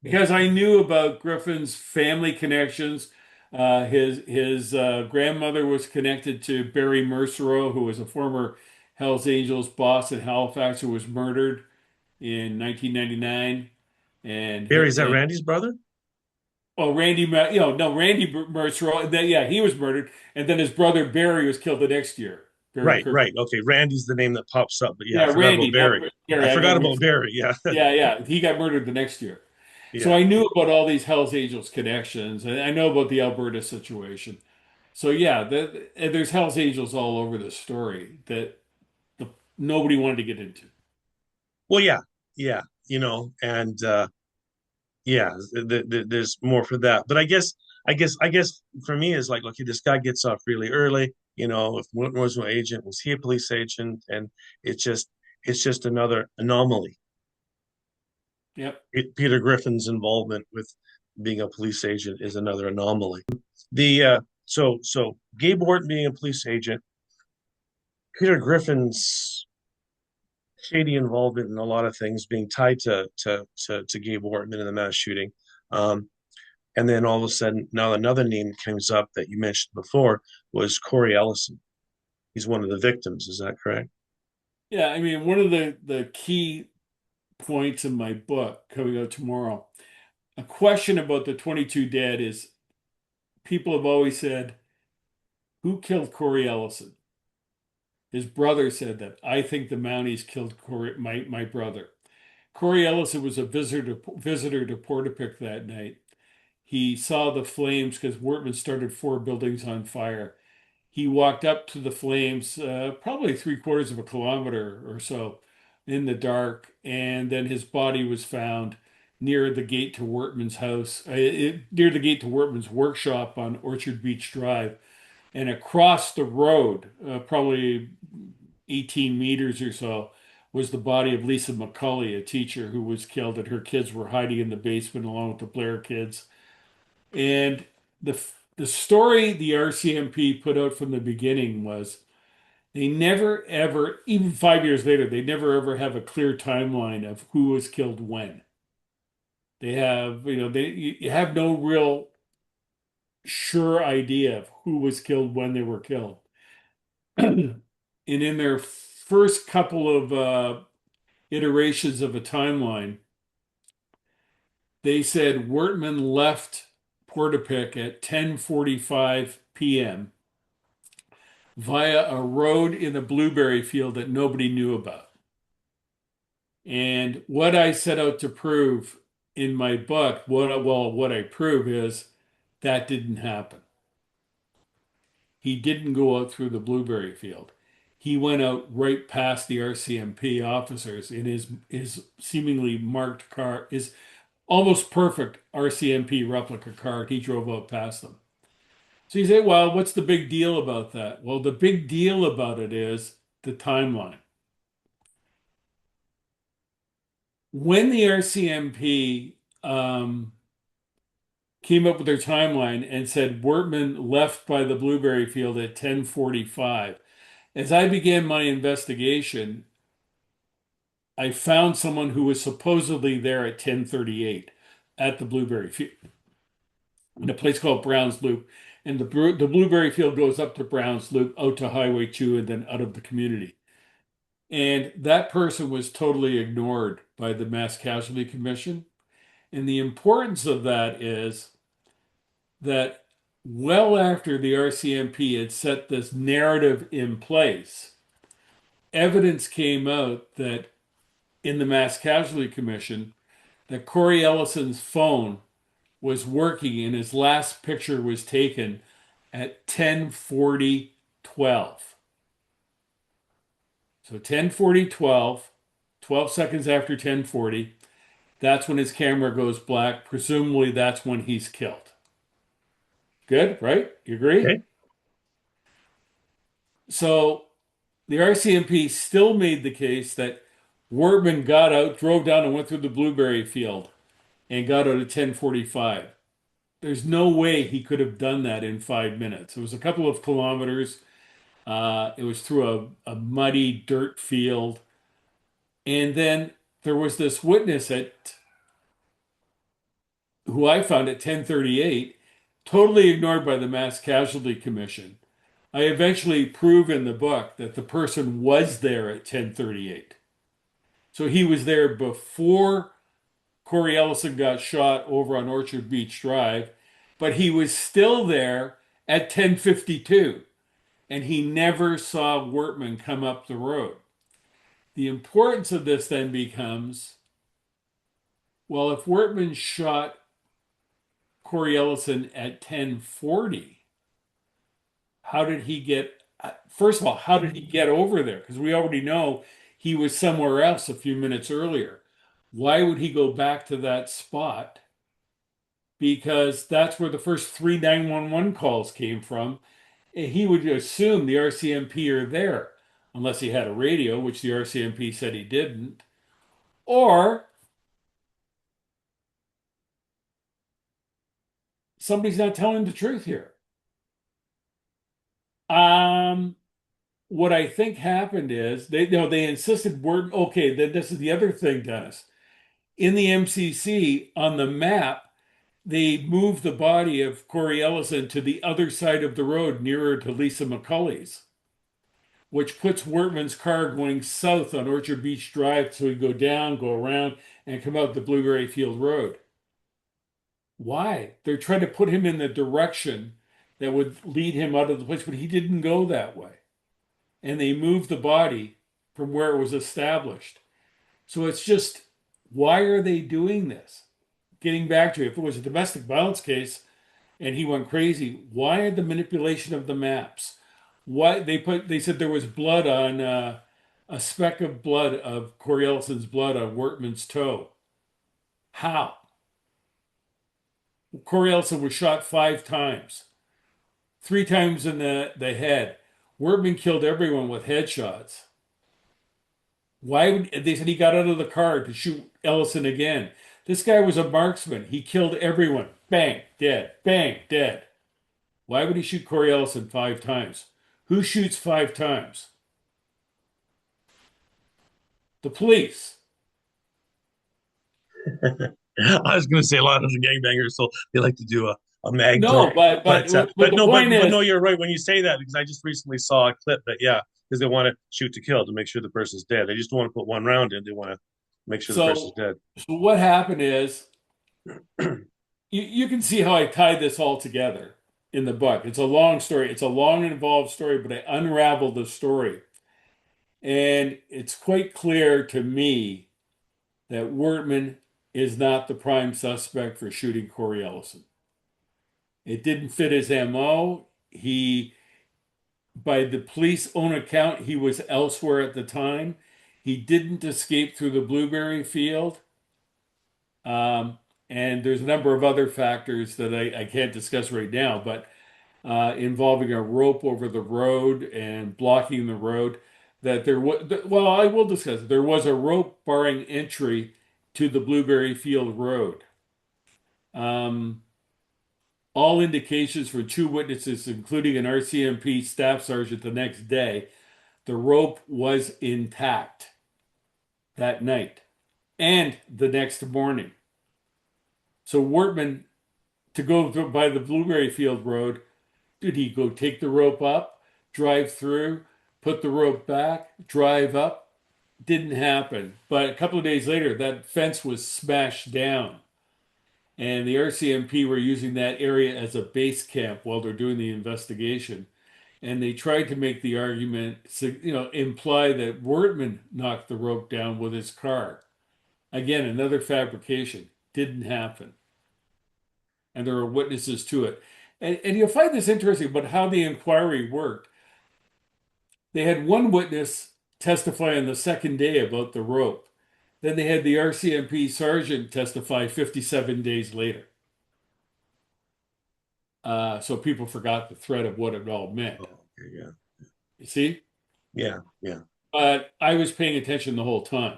because I knew about Griffin's family connections. His grandmother was connected to Barry Mercereau, who was a former Hells Angels boss in Halifax, who was murdered in 1999. Barry, is that And Randy's brother? oh, no, Randy Mercereau. Yeah, he was murdered, and then his brother Barry was killed the next year. Barry Right, Kirk. right. Okay, Randy's the name that pops up, but yeah, I Yeah, forgot about Randy, not Barry. I Barry. I got forgot about mixed up. Barry. Yeah, Yeah. He got murdered the next year. So yeah. I knew about all these Hells Angels connections, and I know about the Alberta situation. So yeah, and there's Hells Angels all over the story that the, nobody wanted to get into. Well, yeah, yeah. And yeah, there's more for that. But I guess for me is like, okay, this guy gets off really early. If Wilton was an agent, was he a police agent? And it's just it's just another anomaly. Yep. Peter Griffin's involvement with being a police agent is another anomaly. The so Gabe Wortman being a police agent, Peter Griffin's shady involvement in a lot of things being tied to Gabe Wortman in the mass shooting. Um, and then all of a sudden, now another name comes up that you mentioned before was Corey Ellison. He's one of the victims. Is that correct? Yeah, I mean, one of the key points in my book coming out tomorrow, a question about the 22 dead is people have always said, who killed Corey Ellison? His brother said that. I think the Mounties killed my brother. Corey Ellison was a visitor to Portapic that night. He saw the flames because Wortman started 4 buildings on fire. He walked up to the flames, probably 3/4 of a kilometer or so in the dark, and then his body was found near the gate to Wortman's house, near the gate to Wortman's workshop on Orchard Beach Drive. And across the road, probably 18 meters or so, was the body of Lisa McCulley, a teacher who was killed, and her kids were hiding in the basement along with the Blair kids. And the story the RCMP put out from the beginning was they never ever, even 5 years later, they never ever have a clear timeline of who was killed when. They have, you have no real sure idea of who was killed when they were killed. And in their first couple of iterations of a timeline, they said Wortman left Portapic at 10:45 p.m. via a road in the blueberry field that nobody knew about. And what I set out to prove in my book, what I prove is that didn't happen. He didn't go out through the blueberry field. He went out right past the RCMP officers in his seemingly marked car, his almost perfect RCMP replica car. He drove out past them. So you say, well, what's the big deal about that? Well, the big deal about it is the timeline. When the RCMP came up with their timeline and said Wortman left by the blueberry field at 10:45, as I began my investigation, I found someone who was supposedly there at 10:38 at the blueberry field in a place called Browns Loop. And the blueberry field goes up to Browns Loop, out to Highway 2, and then out of the community. And that person was totally ignored by the Mass Casualty Commission. And the importance of that is that well after the RCMP had set this narrative in place, evidence came out that in the Mass Casualty Commission that Corey Ellison's phone was working and his last picture was taken at 10:40:12. So 10:40:12, 12 seconds after 10:40, that's when his camera goes black. Presumably that's when he's killed. Good, right? You agree? Okay. So the RCMP still made the case that Wortman got out, drove down and went through the blueberry field and got out at 10:45. There's no way he could have done that in 5 minutes. It was a couple of kilometers. It was through a muddy dirt field. And then there was this witness at who I found at 10:38, totally ignored by the Mass Casualty Commission. I eventually prove in the book that the person was there at 10:38. So he was there before Corey Ellison got shot over on Orchard Beach Drive, but he was still there at 10:52, and he never saw Wortman come up the road. The importance of this then becomes, well, if Wortman shot Corey Ellison at 10:40, how did he get, first of all, how did he get over there? Because we already know he was somewhere else a few minutes earlier. Why would he go back to that spot? Because that's where the first three 911 calls came from. And he would assume the RCMP are there, unless he had a radio, which the RCMP said he didn't. Or somebody's not telling the truth here. Um, what I think happened is they insisted word. Okay, then this is the other thing, Dennis. In the MCC on the map, they moved the body of Corey Ellison to the other side of the road, nearer to Lisa McCulley's, which puts Wortman's car going south on Orchard Beach Drive, so he'd go down, go around, and come out the Blueberry Field Road. Why? They're trying to put him in the direction that would lead him out of the place, but he didn't go that way. And they moved the body from where it was established. So it's just, why are they doing this? Getting back to it, if it was a domestic violence case and he went crazy, why the manipulation of the maps? Why they said there was blood on a speck of blood of Corey Ellison's blood on Wortman's toe. How? Corey Ellison was shot 5 times, 3 times in the head. Wortman killed everyone with headshots. Why would they said he got out of the car to shoot Ellison again? This guy was a marksman. He killed everyone. Bang, dead. Bang, dead. Why would he shoot Corey Ellison 5 times? Who shoots 5 times? The police. I was going to say a lot of the gangbangers, so they like to do a mag No, drill. but But the no, point but is, no, you're right when you say that because I just recently saw a clip that yeah, because they want to shoot to kill to make sure the person's dead. They just don't want to put one round in. They want to make sure the person's so dead. so what happened is you can see how I tied this all together in the book. It's a long story. It's a long and involved story, but I unraveled the story. And it's quite clear to me that Wortman is not the prime suspect for shooting Corey Ellison. It didn't fit his MO. By the police own account, he was elsewhere at the time. He didn't escape through the blueberry field. Um, and there's a number of other factors that I can't discuss right now, but involving a rope over the road and blocking the road. That there was, well, I will discuss it. There was a rope barring entry to the Blueberry Field Road. Um, all indications from two witnesses, including an RCMP staff sergeant the next day, the rope was intact that night and the next morning. So Wortman, to go by the Blueberry Field Road, did he go take the rope up, drive through, put the rope back, drive up? Didn't happen. But a couple of days later, that fence was smashed down. And the RCMP were using that area as a base camp while they're doing the investigation. And they tried to make the argument, imply that Wortman knocked the rope down with his car. Again, another fabrication. Didn't happen. And there are witnesses to it. And you'll find this interesting about how the inquiry worked. They had one witness testify on the second day about the rope. Then they had the RCMP sergeant testify 57 days later. So people forgot the thread of what it all meant. Oh, okay, yeah, You see? yeah, yeah. But I was paying attention the whole time.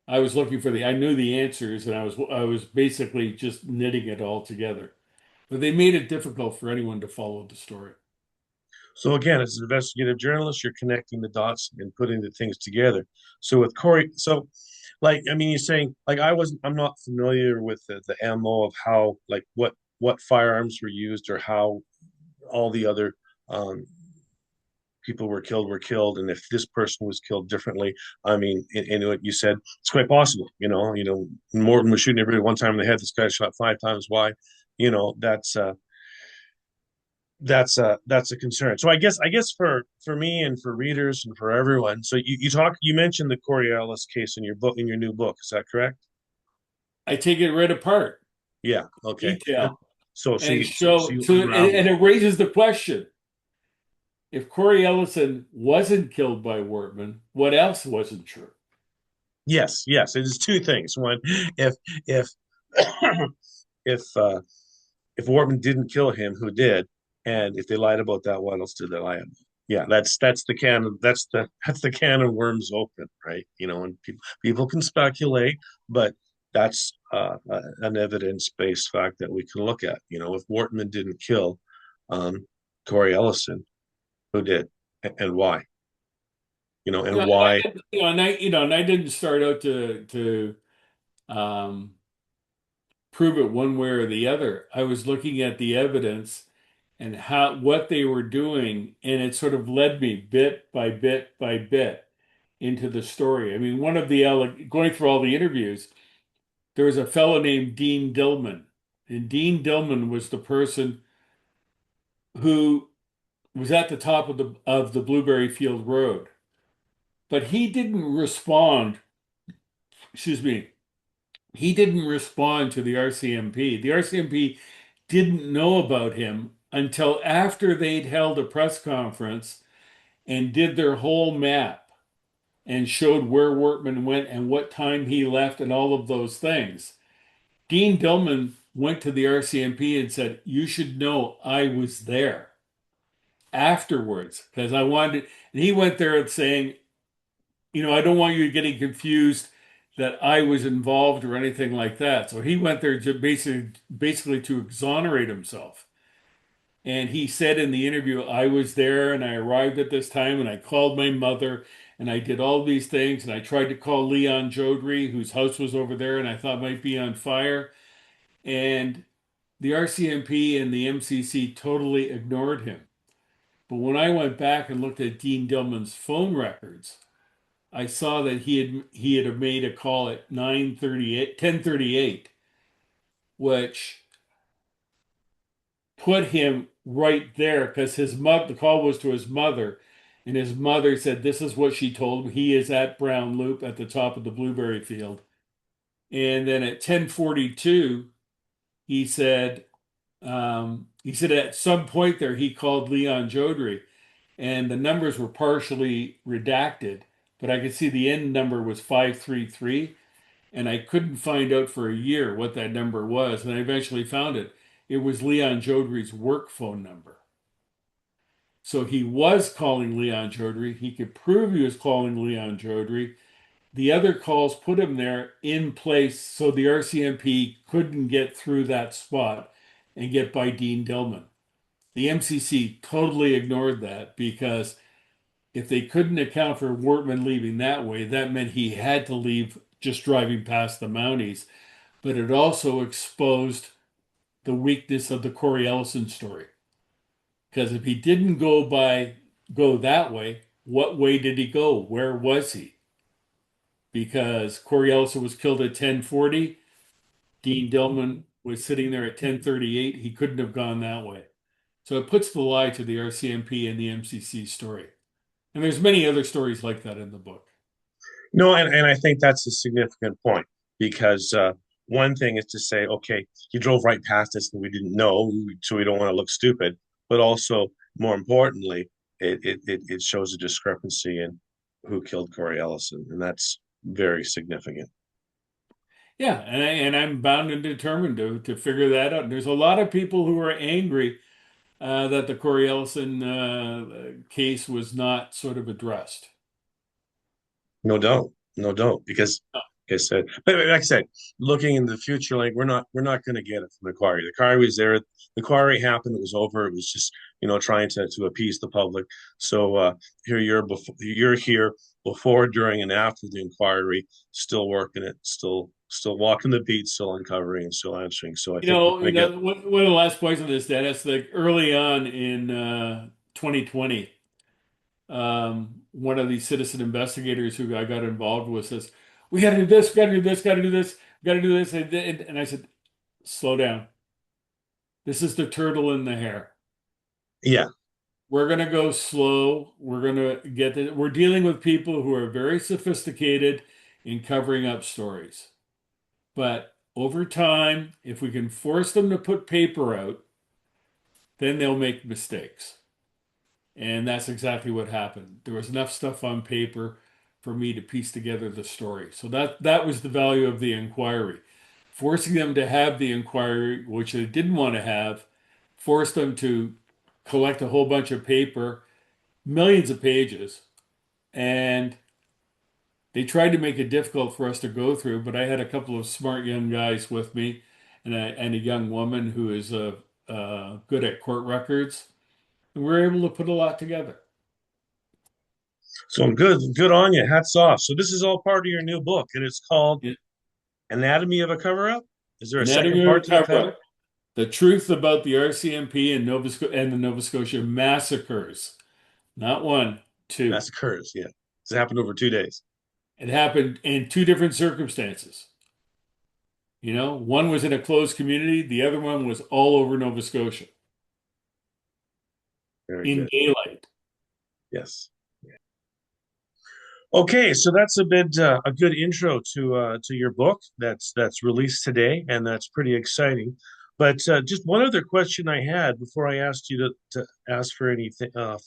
I was looking for I knew the answers, and I was basically just knitting it all together. But they made it difficult for anyone to follow the story. So again, as an investigative journalist, you're connecting the dots and putting the things together. So with Corey, so like I mean, you're saying like I'm not familiar with the MO of how like what firearms were used or how all the other um, people were killed, and if this person was killed differently. I mean, in what you said, it's quite possible. Morton was shooting everybody one time in the head. This guy shot 5 times. Why? That's a concern. So I guess for me and for readers and for everyone. So you mentioned the Corey Ellis case in your new book. Is that correct? I take it right apart, Yeah. Okay. detail, So and so show you so unravel and it. it raises the question: if Corey Ellison wasn't killed by Wortman, what else wasn't true? Yes. Yes. It is two things. One, if if if Wortman didn't kill him, who did? And if they lied about that, what else did they lie about? Yeah, that's the can of worms open, right? And people can speculate, but that's an evidence-based fact that we can look at. If Wortman didn't kill um, Corey Ellison, who did, and why? And why? And I didn't start out to um, prove it one way or the other. I was looking at the evidence and how what they were doing, and it sort of led me bit by bit by bit into the story. I mean, going through all the interviews, there was a fellow named Dean Dillman, and Dean Dillman was the person who was at the top of the Blueberry Field Road, but he didn't respond. Excuse me. He didn't respond to the RCMP. The RCMP didn't know about him until after they'd held a press conference and did their whole map and showed where Wortman went and what time he left and all of those things. Dean Dillman went to the RCMP and said, "You should know I was there afterwards because I wanted," and he went there saying, "I don't want you getting confused that I was involved or anything like that." So he went there to basically to exonerate himself. And he said in the interview, "I was there and I arrived at this time and I called my mother and I did all these things and I tried to call Leon Jodry, whose house was over there and I thought might be on fire." And the RCMP and the MCC totally ignored him. But when I went back and looked at Dean Dillman's phone records, I saw that he had made a call at 9:38, 10:38, which put him right there because the call was to his mother, and his mother said this is what she told him. He is at Brown Loop at the top of the blueberry field. And then at 10:42, he said at some point there he called Leon Jodry, and the numbers were partially redacted, but I could see the end number was 533. And I couldn't find out for a year what that number was, and I eventually found it. it was Leon Jodry's work phone number. So he was calling Leon Jodry. He could prove he was calling Leon Jodry. The other calls put him there in place so the RCMP couldn't get through that spot and get by Dean Dillman. The MCC totally ignored that because if they couldn't account for Wortman leaving that way, that meant he had to leave just driving past the Mounties. But it also exposed the weakness of the Corey Ellison story. Because if he didn't go that way, what way did he go? Where was he? Because Corey Ellison was killed at 10:40. Dean Dillman was sitting there at 10:38. He couldn't have gone that way. So it puts the lie to the RCMP and the MCC story. And there's many other stories like that in the book. No, and I think that's a significant point because one thing is to say, okay, he drove right past us and we didn't know, so we don't want to look stupid. But also, more importantly, it shows a discrepancy in who killed Corey Ellison, and that's very significant. Yeah, and I'm bound and determined to figure that out. There's a lot of people who are angry that the Corey Ellison case was not sort of addressed. No, don't. No, don't. Because like I said, but like I said, looking in the future, like we're not going to get it from the quarry. The quarry was there. The quarry happened. It was over. It was just trying to appease the public. So here you're here before, during, and after the inquiry, still working it, still walking the beat, still uncovering and still answering. So I think we're going to get. One of the last points on this, Dennis, like early on in 2020, one of the citizen investigators who I got involved with says, "We got to do this, got to do this, got to do this, got to do this," and I said, "Slow down. This is the turtle in the hare. Yeah. We're gonna go slow. We're gonna get the, we're dealing with people who are very sophisticated in covering up stories. But over time, if we can force them to put paper out, then they'll make mistakes." And that's exactly what happened. There was enough stuff on paper for me to piece together the story. So that was the value of the inquiry. Forcing them to have the inquiry, which they didn't want to have, forced them to collect a whole bunch of paper, millions of pages, and they tried to make it difficult for us to go through, but I had a couple of smart young guys with me and a young woman who is good at court records, and we were able to put a lot together. So good on you. Hats off. So this is all part of your new book, and it's called Yeah. Anatomy of a Cover-Up. Is there a second Anatomy of a part to the cover-up. title? The truth about the RCMP and the Nova Scotia massacres. Not one, two. Massacres. Yeah, it happened over 2 days. It happened in two different circumstances. One was in a closed community, the other one was all over Nova Scotia Very in good. daylight. Yes. Okay, so that's a good intro to your book that's released today, and that's pretty exciting. But just one other question I had before I asked you to ask for any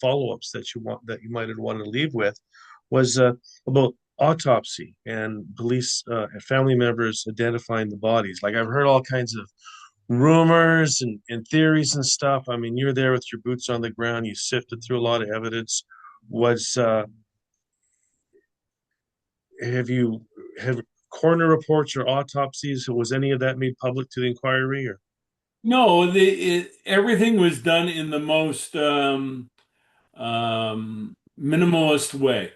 follow-ups that you might have wanted to leave with was about autopsy and police and family members identifying the bodies. Like I've heard all kinds of rumors and theories and stuff. I mean, you're there with your boots on the ground. You sifted through a lot of evidence. Was have you have coroner reports or autopsies? Was any of that made public to the inquiry? Or No, everything was done in the most minimalist way.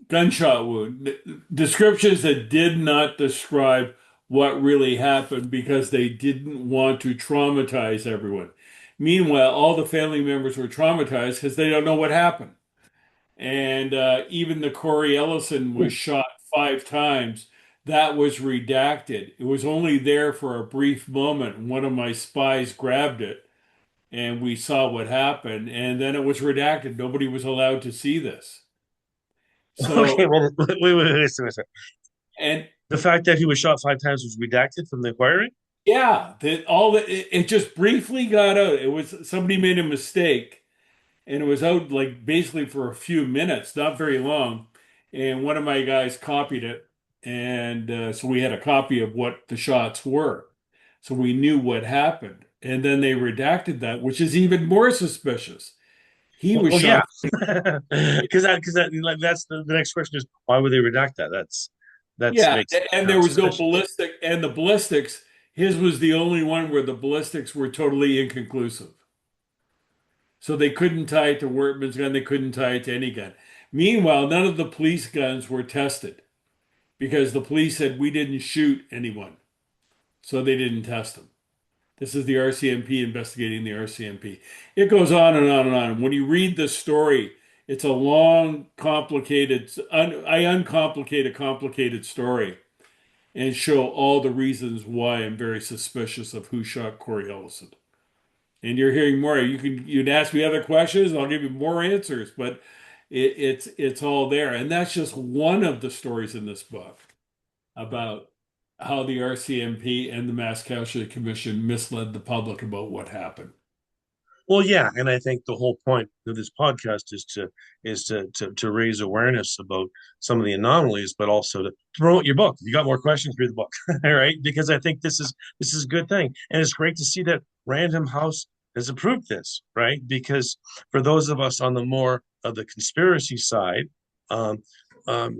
Gunshot wound. Descriptions that did not describe what really happened because they didn't want to traumatize everyone. Meanwhile, all the family members were traumatized because they don't know what happened. And even the Corey Ellison was shot 5 times. That was redacted. It was only there for a brief moment. And one of my spies grabbed it and we saw what happened. And then it was redacted. Nobody was allowed to see this. okay, So, well, wait a second. and The fact that he was shot 5 times was redacted from the inquiry. yeah, it just briefly got out. It was somebody made a mistake and it was out like basically for a few minutes, not very long. And one of my guys copied it, and so we had a copy of what the shots were. So we knew what happened. And then they redacted that, which is even more suspicious. He was Well, yeah, shot. like, that's the next question is why would they redact that? That's Yeah, makes and kind there of was no suspicious. ballistic, and the ballistics, his was the only one where the ballistics were totally inconclusive. So they couldn't tie it to Wortman's gun, they couldn't tie it to any gun. Meanwhile, none of the police guns were tested because the police said we didn't shoot anyone, so they didn't test them. This is the RCMP investigating the RCMP. It goes on and on and on. When you read the story, it's a long, complicated, I uncomplicate a complicated story and show all the reasons why I'm very suspicious of who shot Corey Ellison. And you're hearing more. You'd ask me other questions, I'll give you more answers, but it's all there. And that's just one of the stories in this book about how the RCMP and the Mass Casualty Commission misled the public about what happened. Well, yeah, and I think the whole point of this podcast is to raise awareness about some of the anomalies, but also to promote your book. If you got more questions, read the book, all right? Because I think this is a good thing, and it's great to see that Random House has approved this, right? Because for those of us on the more of the conspiracy side, um, um,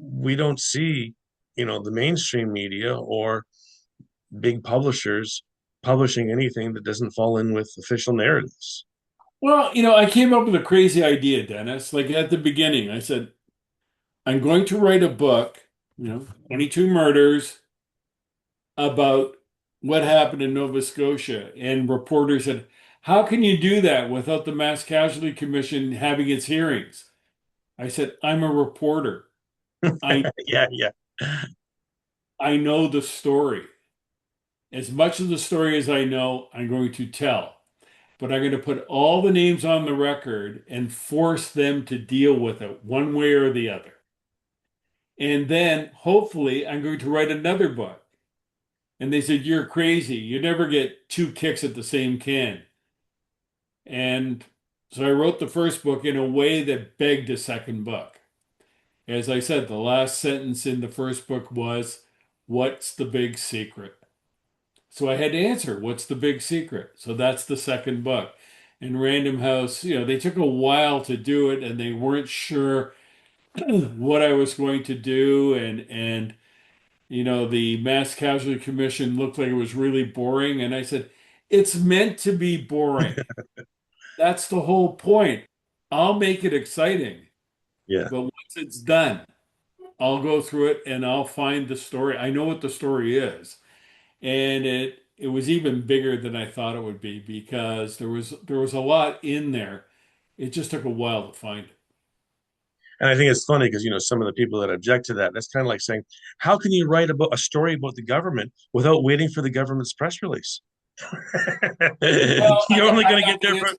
we don't see, the mainstream media or big publishers publishing anything that doesn't fall in with official narratives. Well, I came up with a crazy idea, Dennis. Like at the beginning, I said, I'm going to write a book, 22 murders about what happened in Nova Scotia. And reporters said, how can you do that without the Mass Casualty Commission having its hearings? I said, I'm a reporter. I Yeah, yeah. I know the story. As much of the story as I know, I'm going to tell. But I'm going to put all the names on the record and force them to deal with it one way or the other. And then hopefully I'm going to write another book. And they said, you're crazy. You never get two kicks at the same can. And so I wrote the first book in a way that begged a second book. As I said, the last sentence in the first book was, what's the big secret? So I had to answer, what's the big secret? So that's the second book. And Random House, they took a while to do it and they weren't sure what I was going to do. And the Mass Casualty Commission looked like it was really boring. And I said, it's meant to be boring. That's the whole point. I'll make it exciting. Yeah. But once it's done, I'll go through it and I'll find the story. I know what the story is. And it was even bigger than I thought it would be because there was a lot in there. It just took a while to find it. And I think it's funny because some of the people that object to that, that's kind of like saying, how can you write about a story about the government without waiting for the government's press release? Well, You're only going to get there for.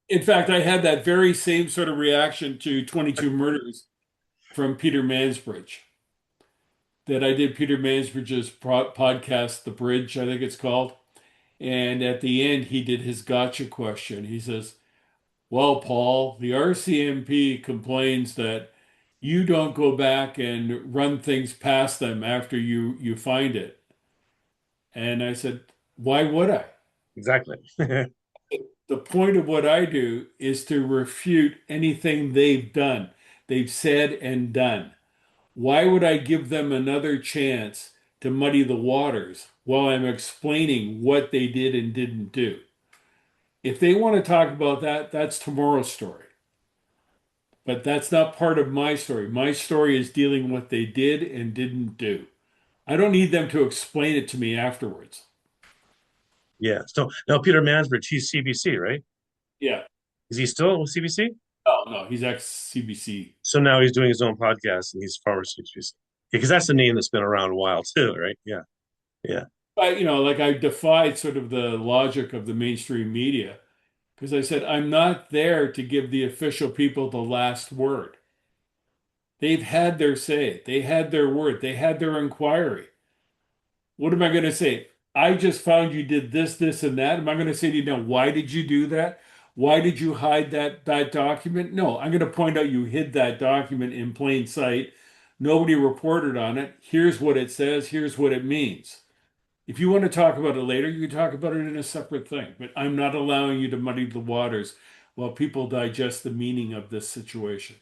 in fact, I had that very same sort of reaction to 22 Murders from Peter Mansbridge. That I did Peter Mansbridge's podcast, The Bridge, I think it's called. And at the end, he did his gotcha question. He says, well, Paul, the RCMP complains that you don't go back and run things past them after you find it. And I said, why would I? Exactly. The point of what I do is to refute anything they've done, they've said and done. Why would I give them another chance to muddy the waters while I'm explaining what they did and didn't do? If they want to talk about that, that's tomorrow's story. But that's not part of my story. My story is dealing with what they did and didn't do. I don't need them to explain it to me afterwards. Yeah. So now Peter Mansbridge, he's CBC, right? Yeah. Is he still with CBC? Oh, no, he's ex-CBC. So now he's doing his own podcast and he's former CBC. Because that's the name that's been around a while too, right? Yeah. Yeah. But, like I defied sort of the logic of the mainstream media because I said, I'm not there to give the official people the last word. They've had their say, they had their word, they had their inquiry. What am I going to say? I just found you did this, this, and that. Am I going to say to you now, why did you do that? Why did you hide that document? No, I'm going to point out you hid that document in plain sight. Nobody reported on it. Here's what it says. Here's what it means. If you want to talk about it later, you can talk about it in a separate thing. But I'm not allowing you to muddy the waters while people digest the meaning of this situation.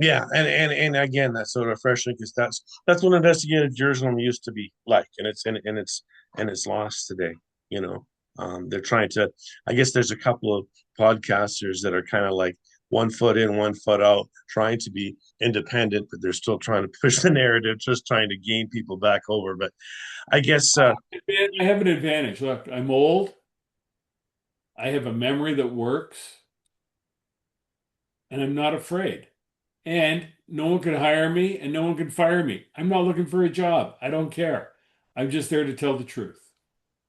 Yeah, and again, that's so refreshing because that's what investigative journalism used to be like, and it's lost today. You know, they're trying to. I guess there's a couple of podcasters that are kind of like 1 foot in, 1 foot out, trying to be independent, but they're still trying to push the narrative, just trying to gain people back over. But I guess, I have an advantage. Look, I'm old. I have a memory that works, and I'm not afraid. And no one can hire me and no one can fire me. I'm not looking for a job. I don't care. I'm just there to tell the truth.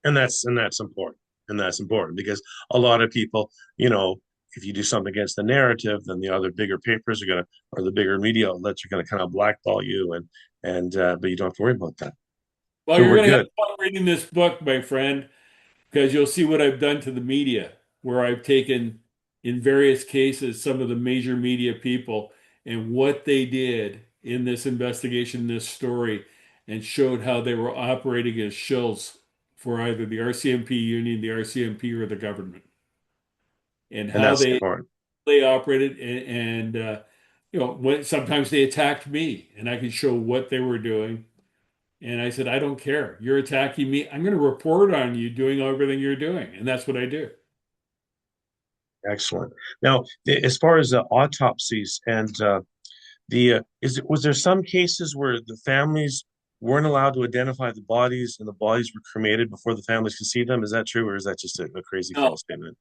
and that's important, and that's important because a lot of people, if you do something against the narrative, then the other bigger papers are gonna, or the bigger media outlets are gonna kind of blackball you, and but you don't have to worry about that. Well, So you're we're going to have good. fun reading this book, my friend, because you'll see what I've done to the media, where I've taken, in various cases, some of the major media people and what they did in this investigation, this story, and showed how they were operating as shills for either the RCMP union, the RCMP, or the government, and And how that's they important. operated. And when sometimes they attacked me, and I could show what they were doing. And I said, I don't care. You're attacking me. I'm going to report on you doing everything you're doing. And that's what I do. Excellent. Now, as far as the autopsies and was there some cases where the families weren't allowed to identify the bodies and the bodies were cremated before the families could see them? Is that true, or is that just a crazy No, false statement?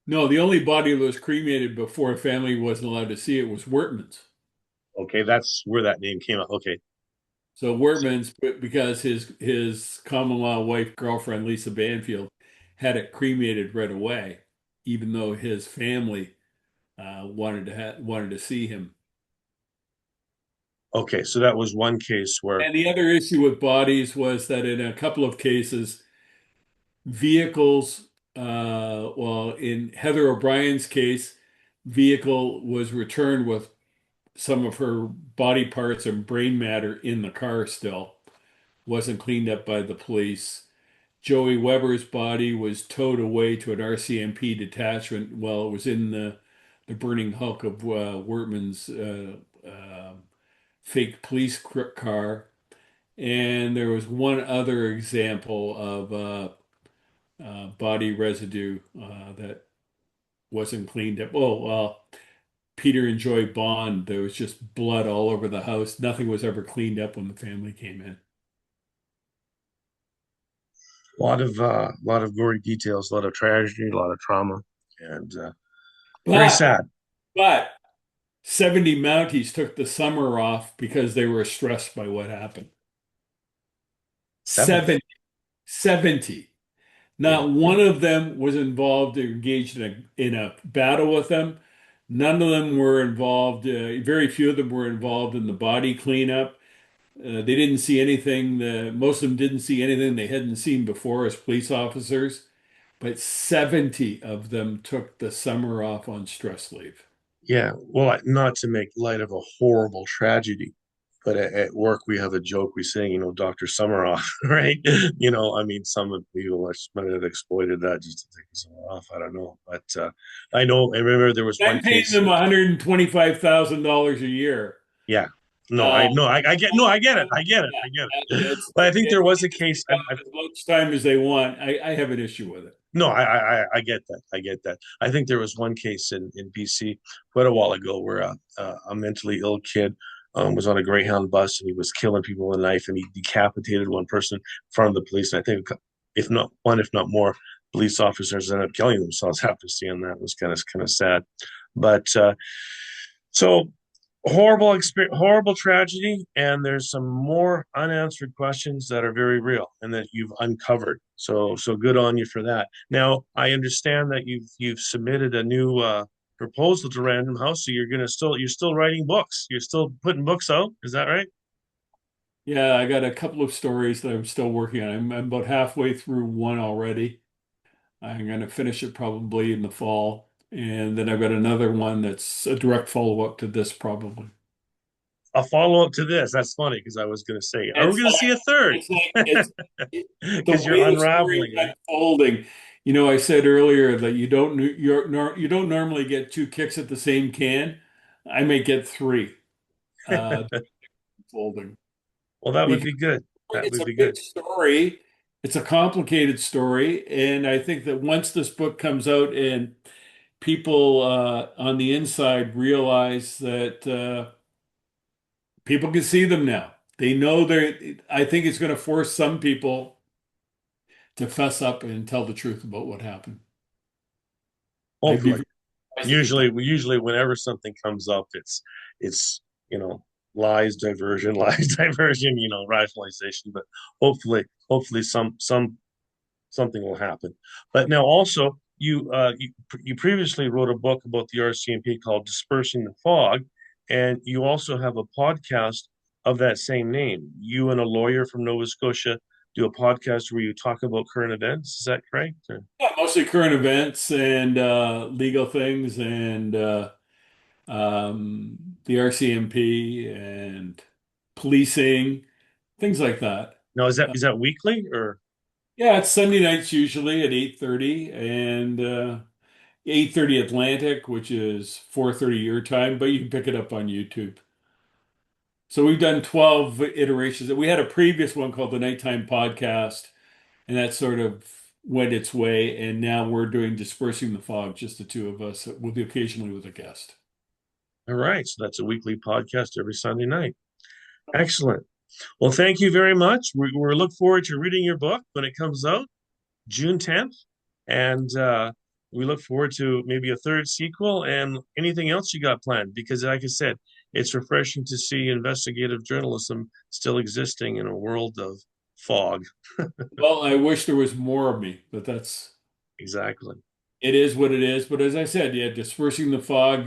no, the only body that was cremated before a family wasn't allowed to see it was Wortman's. Okay, that's where that name came up. Okay, So Wortman's, because his common law wife, girlfriend, Lisa Banfield, had it cremated right away, even though his family wanted to see him. okay, so that was one case where, And the other issue with bodies was that in a couple of cases, vehicles, well, in Heather O'Brien's case, vehicle was returned with some of her body parts and brain matter in the car still, wasn't cleaned up by the police. Joey Weber's body was towed away to an RCMP detachment while it was in the burning hulk of Wortman's fake police car. And there was one other example of body residue that wasn't cleaned up. Oh, well, Peter and Joy Bond, there was just blood all over the house. Nothing was ever cleaned up when the family came in. a lot of gory details, a lot of tragedy, a lot of trauma, and very But, sad. but 70 Mounties took the summer off because they were stressed by what happened. 70. 70, 70. Yeah. Not one of them was involved or engaged in a battle with them. None of them were involved, very few of them were involved in the body cleanup. They didn't see anything, most of them didn't see anything they hadn't seen before as police officers, but 70 of them took the summer off on stress leave. Yeah, well, not to make light of a horrible tragedy, but at work we have a joke. We say, Dr. Summeroff, right? I mean, some of the people might have exploited that just to take us off. I don't know, but I remember there was one I'm paying case. them $125,000 a year. Yeah, no, Uh, I get, no, I get it, I get it, I get it. But I think they there was a can take case. off as much time as they want. I have an issue with it. No, I get that. I get that. I think there was one case in BC quite a while ago where a mentally ill kid was on a Greyhound bus and he was killing people with a knife and he decapitated one person in front of the police. And I think if not one, if not more, police officers ended up killing themselves after seeing that. It was kind of sad. But so horrible experience, horrible tragedy, and there's some more unanswered questions that are very real and that you've uncovered. So good on you for that. Now I understand that you've submitted a new proposal to Random House, so you're still writing books. You're still putting books out. Is that right? Yeah, I got a couple of stories that I'm still working on. I'm about halfway through one already. I'm going to finish it probably in the fall. And then I've got another one that's a direct follow-up to this probably. a follow up to this. That's funny because I was going to say, are we It's going to see like a third? the Because you're way the story unraveling is it. unfolding. I said earlier that you don't normally get two kicks at the same can. I may get three unfolding Well, that would because be good. That it's would a be big good. story. It's a complicated story, and I think that once this book comes out and people on the inside realize that people can see them now. They know they're. I think it's going to force some people to fess up and tell the truth about what happened. I'd be Hopefully. surprised if it does. Usually whenever something comes up, it's you know lies, diversion, lies, diversion, rationalization. But hopefully something will happen. But now also you previously wrote a book about the RCMP called Dispersing the Fog, and you also have a podcast of that same name. You and a lawyer from Nova Scotia do a podcast where you talk about current events. Is that correct? Yeah, mostly current events and legal things and the RCMP and policing, things like that. Now is that weekly or? Yeah, it's Sunday nights usually at 8:30 and 8:30 Atlantic, which is 4:30 your time, but you can pick it up on YouTube. So we've done 12 iterations. We had a previous one called the Nighttime Podcast, and that sort of went its way. And now we're doing Dispersing the Fog, just the two of us, with occasionally with a guest. All right, so that's a weekly podcast every Sunday night. Excellent. Well, thank you very much. We look forward to reading your book when it comes out, June 10th. And we look forward to maybe a third sequel and anything else you got planned. Because, like I said, it's refreshing to see investigative journalism still existing in a world of fog. Well, I wish there was more of me, but Exactly. it is what it is. But as I said, yeah, Dispersing the Fog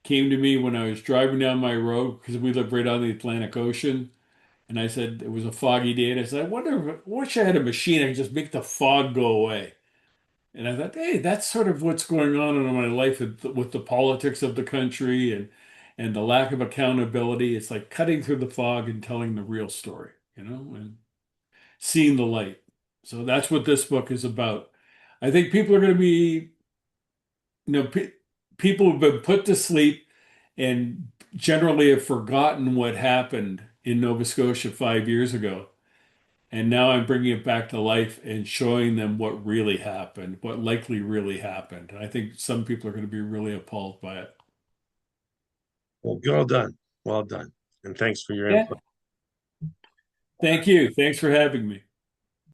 came to me when I was driving down my road because we live right on the Atlantic Ocean. And I said it was a foggy day, and I said, I wish I had a machine I could just make the fog go away. And I thought, hey, that's sort of what's going on in my life with the politics of the country and the lack of accountability. It's like cutting through the fog and telling the real story, and seeing the light. So that's what this book is about. I think people are going to be, people have been put to sleep and generally have forgotten what happened in Nova Scotia 5 years ago. And now I'm bringing it back to life and showing them what really happened, what likely really happened. And I think some people are going to be really appalled by it. Well, well done. Well done. And thanks for your Yeah. input. Thank you. Thanks for having me.